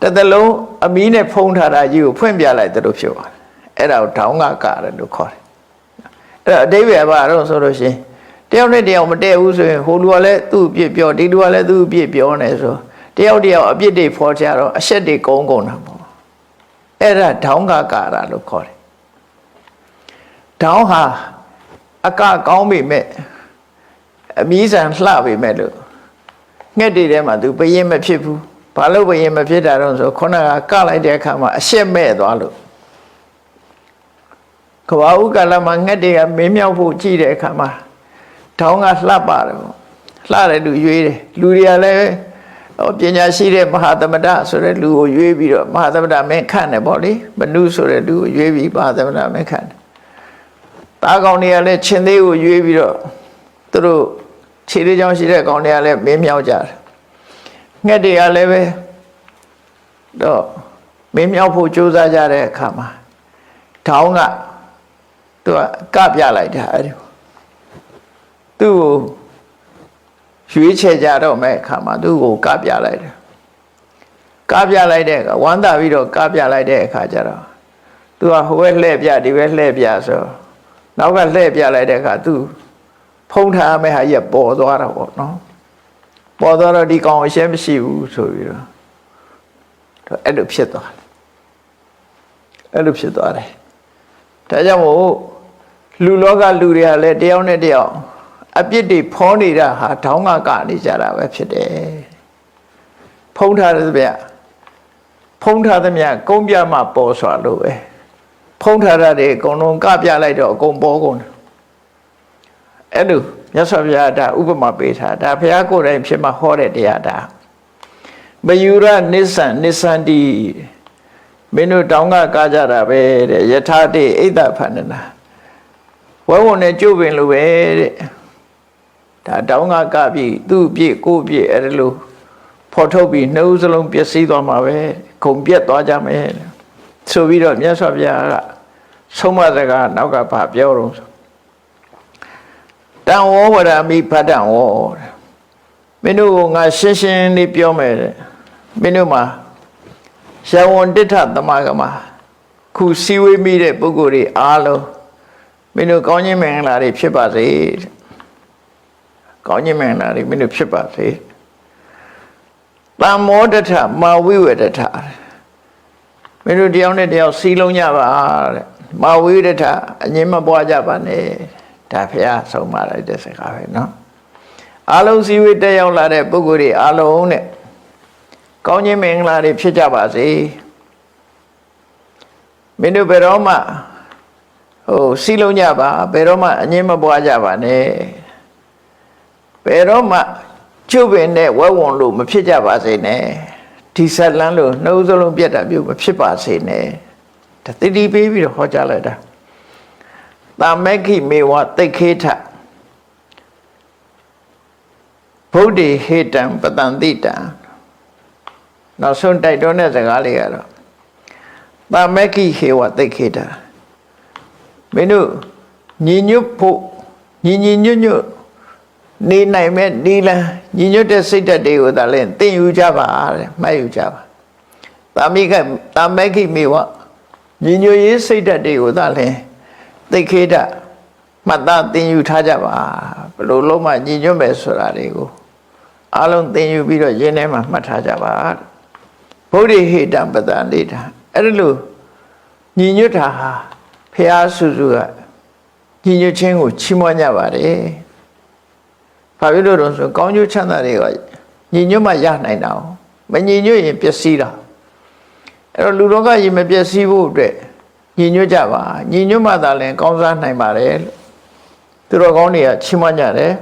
တစ်သလုံးအမီးနဲ့ဖုံးထားတာကြီးကိုဖွင့်ပြလိုက်တယ်လို့ဖြစ်သွားတယ်အဲ့ဒါကိုထောင်းကကရတယ်လို့ခေါ်တယ်အဲ့ဒါအဓိပ္ပာယ်ဘာတော့ဆိုလို့ရှိရင်တယောက်နဲ့တယောက်မတည့်ဘူးဆိုရင်ဟိုလူကလည်းသူ့အပြစ်ပြောဒီလူကလည်းသူ့အပြစ်ပြောနေဆိုတယောက်တယောက်အပြစ်တွေဖော်ကြတော့အရှက်တွေကုန်းကုန်တာပေါ့အဲ့ဒါထောင်းကကရလို့ခေါ်တယ်ထောင်းဟာအကကောင်းပေမဲ့အမီးဆန်လှပေမဲ့လို့ငှက်တွေထဲမှာသူဘယင်းမဖြစ်ဘူးဘာလို့ဘယင်းမဖြစ်တာတော့ဆိုခုနကလိုက်တဲ့အခါမှာအရှက်မဲ့သွားလို့ကဘာဥကလမှာငှက်တွေကမင်းမြောက်ဖို့ကြည့်တဲ့အခါမှာထောင်းကလှပါတယ်ပေါ့လှတယ်လူရွေးတယ်လူတွေကလည်းပညာရှိတဲ့မဟာသမဒဆိုတဲ့လူကိုရွေးပြီးတော့မဟာသမဒမင်းခန့်တယ်ပေါ့လေမနုဆိုတဲ့လူကိုရွေးပြီးမဟာသမဒမင်းခန့်တယ်တားကောင်တွေကလည်းချင်းသေးကိုရွေးပြီးတော့သူတို့ခြေလေးချောင်းရှိတဲ့ကောင်တွေကလည်းမင်းမြောက်ကြတယ်ငှက်တွေကလည်းပဲတော့မင်းမြောက်ဖို့ကြိုးစားကြတဲ့အခါမှာထောင်းကသူကပြလိုက်တာအဲ့ဒီသူ့ကိုရွေးချယ်ကြတော့မဲ့အခါမှာသူ့ကိုကပြလိုက်တယ်ကပြလိုက်တဲ့အခါဝမ်းသာပြီးတော့ကပြလိုက်တဲ့အခါကျတော့သူကဟိုဘက်လှည့်ပြဒီဘက်လှည့်ပြဆိုနောက်ကလှည့်ပြလိုက်တဲ့အခါသူဖုံးထားမဲ့ဟာကြီးပေါ်သွားတာပေါ့နော်ပေါ်သွားတော့ဒီကောင်အရှက်မရှိဘူးဆိုပြီးတော့အဲ့လိုဖြစ်သွားတယ်အဲ့လိုဖြစ်သွားတယ်ဒါကြောင့်မို့လူလောကလူတွေကလည်းတယောက်နဲ့တယောက် အပြစ်တွေဖောနေတာဟာထောင်းကနေကြတာပဲဖြစ်တယ်ဖုံးထားတဲ့ဗျဖုံးထားတဲ့မြတ်ကုန်းပြမှပေါ်စွာလို့ပဲဖုံးထားတဲ့အကုန်လုံးကပြလိုက်တော့အကုန်ပေါ်ကုန်တယ်အဲ့လိုမြတ်စွာဘုရားဒါဥပမာပေးထားဒါဘုရားကိုယ်တိုင်ဖြစ်မှဟောတဲ့တရားဒါမယူရနိစ္စံနိစ္စန္တိမင်းတို့တောင်းကကြတာပဲတဲ့ယထာတိဣဒ္ဓဖန္နနာဝဲဝင်နဲ့ကျုပ်ပင်လိုပဲတဲ့ဒါတောင်းကပြီသူ့ပြည့်ကိုပြည့်အဲ့လိုဖော်ထုတ်ပြီးနှုတ်စလုံးပျက်စီးသွားမှာပဲခုံပြက်သွားကြမယ်ဆိုပြီးတော့မြတ်စွာဘုရားကဆုံးမစကားနောက်ကဘာပြောတော့တံဝဝရမိဖတ်တံဝမင်းတို့ငါရှင်းရှင်းလေးပြောမယ်မင်းတို့မှာရဝန္တိဋ္ဌသမဂမခုစီဝေးမိတဲ့ပုဂ္ဂိုလ်တွေအားလုံးမင်းတို့ကောင်းခြင်းမင်္ဂလာတွေဖြစ်ပါစေကောင်းခြင်းမင်္ဂလာတွေမင်းတို့ဖြစ်ပါစေတမ္မောဒဋ္ဌမာဝိဝေဒဋ္ဌမင်းတို့တယောက်နဲ့တယောက်စီလုံးကြပါတဲ့မာဝိဝေဒဋ္ဌအငြင်းမပွားကြပါနဲ့ဒါဖះဆုံးမလိုက်တဲ့စကားပဲเนาะအားလုံးစီဝေးတက်ရောက်လာတဲ့ပုဂ္ဂိုလ်တွေအားလုံးနဲ့ကောင်းခြင်းမင်္ဂလာတွေဖြစ်ကြပါစေမင်းတို့ဘယ်တော့မှစီလုံးကြပါဘယ်တော့မှအငြင်းမပွားကြပါနဲ့ဘယ်တော့မှကျုပ်ပင်နဲ့ဝဲဝံလို့မဖြစ်ကြပါစေနဲ့ဒီဆက်လန်းလို့နှုတ်စလုံးပြတ်တာမျိုးမဖြစ်ပါစေနဲ့ဒါတိတိပေးပြီးတော့ဟောကြားလိုက်တာတာမေခိမေဝသိခေထဗုဒ္ဓေဟေတံပတံတိတံနောက်ဆုံးတိုက်တွန်းတဲ့စကားလေးကတော့တာမေခိဟေဝသိခေထမင်းတို့ညီညွတ်ဖို့ညီညွတ်နေနိုင်မဲ့ဒီလန်းညီညွတ်တဲ့စိတ်ဓာတ်တွေကိုသာလဲသင်ယူကြပါတဲ့မှတ်ယူကြပါတာမေခိမေဝညီညွတ်ရေးစိတ်ဓာတ်တွေကိုသာလဲသိခေတမှတ်သားသင်ယူထားကြပါဘယ်လိုလုံးမှညီညွတ်မယ်ဆိုတာတွေကိုအလုံးသင်ယူပြီးတော့ရင်းထဲမှာမှတ်ထားကြပါဗုဒ္ဓဟေတံပတန်လေးတာအဲ့လိုညီညွတ်တာဟာဖះစုစုကညီညွတ်ခြင်းကိုချီးမွမ်းကြပါတယ်ဘာဖြစ်လို့တော့ဆိုကောင်းကျိုးချမ်းသာတွေကညီညွတ်မှရနိုင်တာမညီညွတ်ရင်ပျက်စီးတာအဲ့တော့လူတော်ကရင်မပျက်စီးဖို့အတွက်ညီညွတ်ကြပါညီညွတ်မှသာလဲကောင်းစားနိုင်ပါတယ်လို့သူတော်ကောင်းတွေကချီးမွမ်းကြတယ်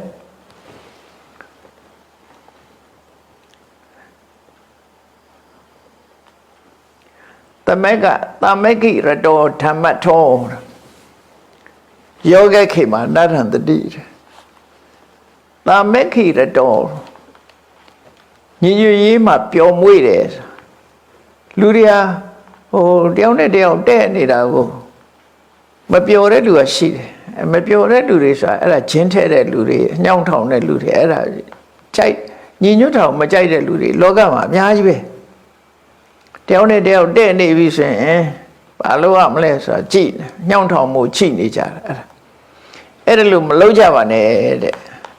သမက္ခိရတောဓမ္မထောယောဂခေမှာနထံတတိသမက္ခိရတောညီညွတ်ရေးမှာပျော်မွေ့တယ်လူတွေဟာတယောက်နဲ့တယောက်တဲ့နေတာကိုမပျော်တဲ့လူကရှိတယ်မပျော်တဲ့လူတွေဆိုတာအဲ့ဒါဂျင်းထဲတဲ့လူတွေညှောင်းထောင်တဲ့လူတွေအဲ့ဒါကြိုက်ညီညွတ်ထောင်မကြိုက်တဲ့လူတွေလောကမှာအများကြီးပဲတယောက်နဲ့တယောက်တဲ့နေပြီဆိုရင်ဘာလို့ရမလဲဆိုတာကြည့်ညှောင်းထောင်မှုချိနေကြတာအဲ့ဒါလို့မလုပ်ကြပါနဲ့တဲ့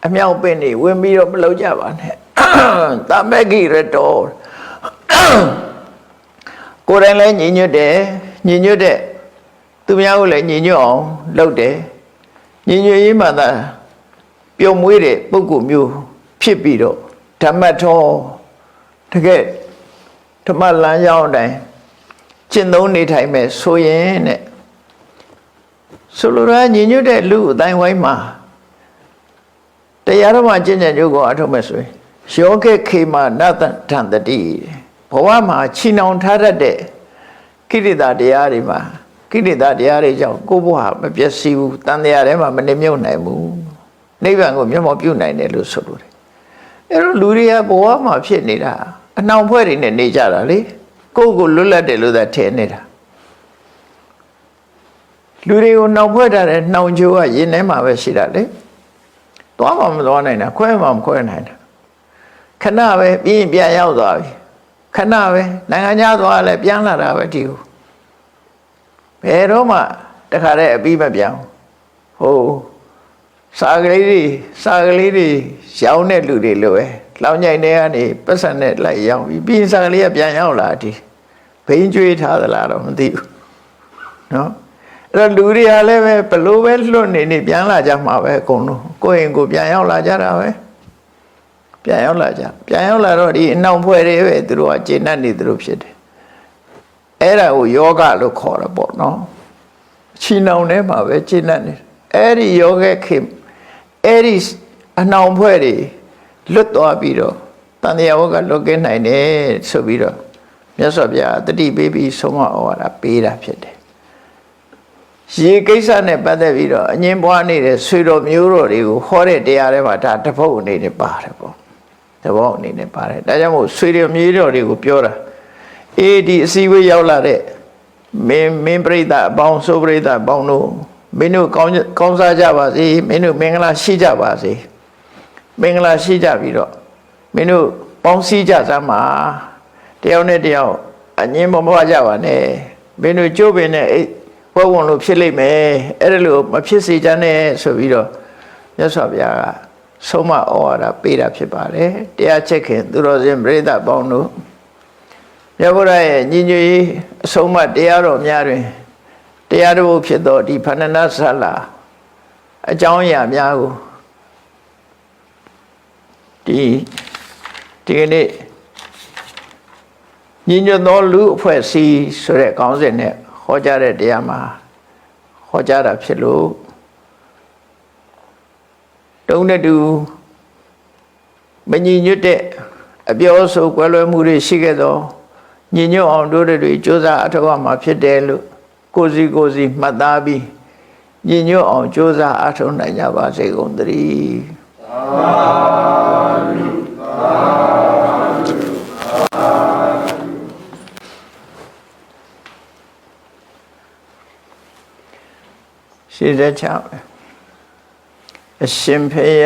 အမြောက်ပင်တွေဝင်ပြီးတော့မလုပ်ကြပါနဲ့သမက္ခိရတောကိုယ်တိုင်လည်းညီညွတ်တယ်ညီညွတ်တဲ့သူများကိုလည်းညီညွတ်အောင်လုပ်တယ်ညီညွတ်ရေးမှသာပျော်မွေးတဲ့ပုဂ္ဂိုလ်မျိုးဖြစ်ပြီးတော့ဓမ္မထောတကယ်ဓမ္မလမ်းကြောင်းအတိုင်းကျင့်သုံးနေထိုင်မဲ့ဆိုရင်တဲ့ဆိုလိုတာညီညွတ်တဲ့လူအတိုင်းဝိုင်းမှာတရားတော်မှာကျင့်ကြံကြိုးကိုအထောက်မဲ့ဆိုရင်ယောဂခေမနတထံတတိဘဝမှာချီနှောင်ထားတတ်တဲ့ကိရိတာတရားတွေမှာကိရိတာတရားတွေကြောင့်ကိုယ်ဘဝမပျက်စီးဘူးတန်တရားထဲမှာမနေမြုပ်နိုင်ဘူးနိဗ္ဗာန်ကိုမျက်မှောက်ပြုနိုင်တယ်လို့ဆိုလိုတယ်အဲ့တော့လူတွေကဘဝမှာဖြစ်နေတာအနှောင်ဖွဲ့တွေနဲ့နေကြတာလေကိုယ့်ကိုလွတ်လပ်တယ်လို့သာထင်နေတာလူတွေကိုနှောင်ဖွဲ့ထားတဲ့နှောင်ချိုးကရင်ထဲမှာပဲရှိတာလေသွားမှမသွားနိုင်တာခွဲမှမခွဲနိုင်တာခဏပဲပြီးရင်ပြန်ရောက်သွားပြီခဏပဲနိုင်ငံခြားသွားလဲပြန်လာတာပဲဒီကိုဘယ်တော့မှတခါတည်းအပြီးမပြောင်းစာကလေးတွေရောင်းတဲ့လူတွေလိုပဲလောင်ညိုင်တွေကနေပတ်စံနဲ့လိုက်ရောင်းပြီးရင်စာကလေးကပြန်ရောက်လာဒီဘိန်းကျွေးထားသလားတော့မသိဘူးနော်အဲ့တော့လူတွေဟာလည်းပဲဘလို့ပဲလွတ်နေပြန်လာကြမှာပဲအကုန်လုံး ကိုယ့်ရင်ကိုပြန်ရောက်လာကြတာပဲပြန်ရောက်လာတော့ဒီအနှောင်ဖွဲ့တွေပဲသူတို့ကကျေနပ်နေသူတို့ဖြစ်တယ်အဲ့ဒါကိုယောဂလို့ခေါ်တာပေါ့နော်ချီနှောင်ထဲမှာပဲကျေနပ်နေအဲ့ဒီယောဂခင်အဲ့ဒီအနှောင်ဖွဲ့တွေလွတ်သွားပြီးတော့တန်တရားဝကလွတ်ကင်းနိုင်တယ်ဆိုပြီးတော့မြတ်စွာဘုရားတတိပေးပြီးဆုံးမဩဝါဒပေးတာဖြစ်တယ်ရေကိစ္စနဲ့ပတ်သက်ပြီးတော့အငင်းပွားနေတဲ့ဆွေတော်မျိုးတော်တွေကိုဟောတဲ့တရားတွေမှာဒါတပုတ်အနေနဲ့ပါတယ်ပေါ့တပုတ်အနေနဲ့ပါတယ်ဒါကြောင့်မို့ဆွေတော်မျိုးတော်တွေကိုပြောတာအေးဒီအစည်းအဝေးရောက်လာတဲ့မင်းပြိဿအပေါင်းဆိုပြိဿအပေါင်းတို့မင်းတို့ကောင်းစားကြပါစေမင်းတို့မင်္ဂလာရှိကြပါစေမင်္ဂလာရှိကြပြီးတော့မင်းတို့ပေါင်းစည်းကြစမ်းပါတယောက်နဲ့တယောက်အငင်းမပွားကြပါနဲ့မင်းတို့ကြိုးပင်နဲ့ဘဝဝင်လို့ဖြစ်လိမ့်မယ်အဲ့ဒါလို့မဖြစ်စေချင်နဲ့ဆိုပြီးတော့မြတ်စွာဘုရားကဆုံးမဩဝါဒပေးတာဖြစ်ပါတယ်တရားချက်ခင်သူတော်စင်ပရိသတ်ပေါင်းတို့မြတ်ဗုဒ္ဓရဲ့ညီညွတ်ရေးအဆုံးအမတရားတော်များတွင်တရားတော်ဖြစ်သောဒီဖဏနဆလာအကြောင်းအရာများကိုဒီကနေ့ညီညွတ်သောလူအဖွဲ့အစည်းဆိုတဲ့ခေါင်းစဉ်နဲ့ဟောကြားတဲ့တရားမှာဟောကြားတာဖြစ်လို့တုံးတဲ့တူမညီညွတ်တဲ့အပြောဆိုကွဲလွဲမှုတွေရှိခဲ့သောညီညွတ်အောင်တို့တွေကြိုးစားအထောက်အမှာဖြစ်တယ်လို့ကိုစီမှတ်သားပြီးညီညွတ်အောင်ကြိုးစားအထောက်နိုင်ကြပါစေကုန်သတည်းရှိတဲ့ချောင်းအရှင်ဖေယ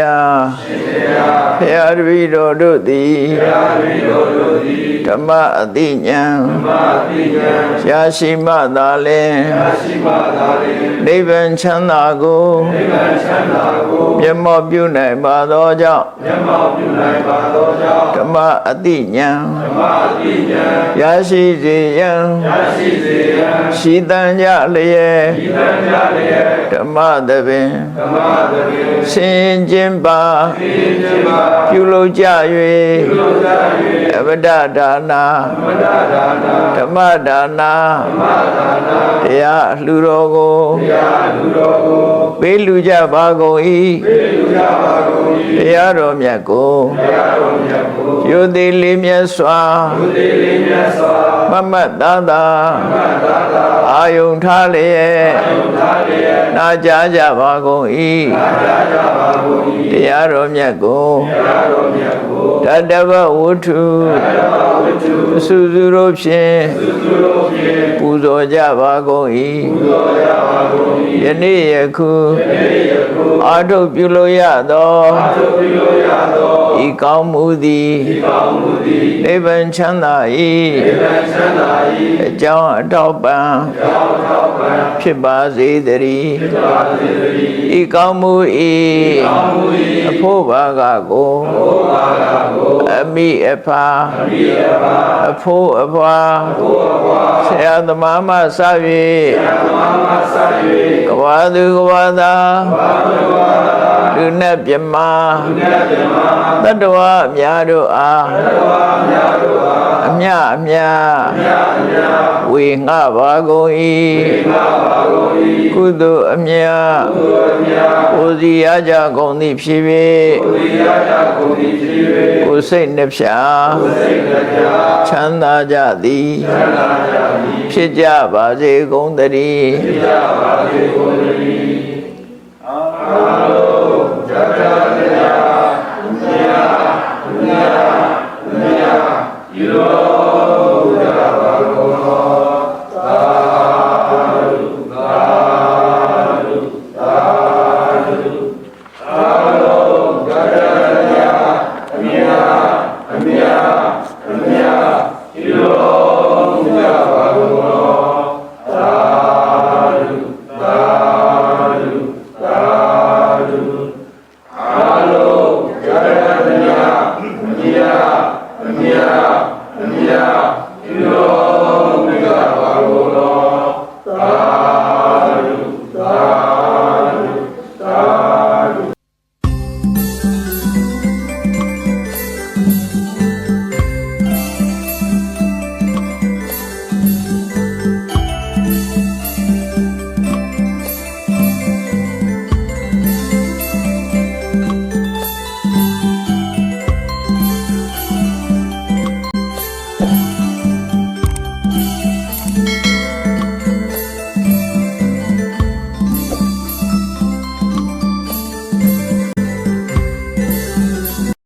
ဖေယတပည့်တော်တို့သည်ဓမ္မအတိညာရရှိမှသာလင်နိဗ္ဗာန်ချမ်းသာကိုမျက်မှောက်ပြုနိုင်ပါသောကြောင့်ဓမ္မအတိညာရရှိစေရန်ရှိတန်ကြလျက်ဓမ္မသဘင်ဆင်ခြင်းပါပြုလုပ်ကြ၍အဝဒဒါနာဓမ္မဒါနာတရားလှူတော်ကိုပေးလူကြပါကုန်၏တရားတော်မြတ်ကိုယုတိလေးမြတ်စွာမမတ်သားသာအာယုန်ထားလျက်နာကြားကြပါကုန်၏တရားတော်မြတ်ကိုတတ္တဗဝတ္ထုစုစုတို့ဖြင့်ပူဇော်ကြပါကုန်၏ယနေ့ယခုအာထုပြုလို့ရသောဤကောင်းမှုသည်နိဗ္ဗာန်ချမ်းသာ၏အကြောင်းအထောက်ပံ့ဖြစ်ပါစေတည်းဤကောင်းမှု၏အဖို့ဘာကကိုအမိအဖာအဖို့အဖွာဆရာသမားမှစ၍ကဝါသူကဝါသာလူနဲ့ပြမတတ္တဝါအများတို့အားအမြဝေငှပါကုန်၏ကုသိုလ်အမြကိုစီရကြကုန်သည်ဖြစ်၍ကိုစိတ်နှဖျားချမ်းသာကြသည်ဖြစ်ကြပါစေကုန်သတည်းအာ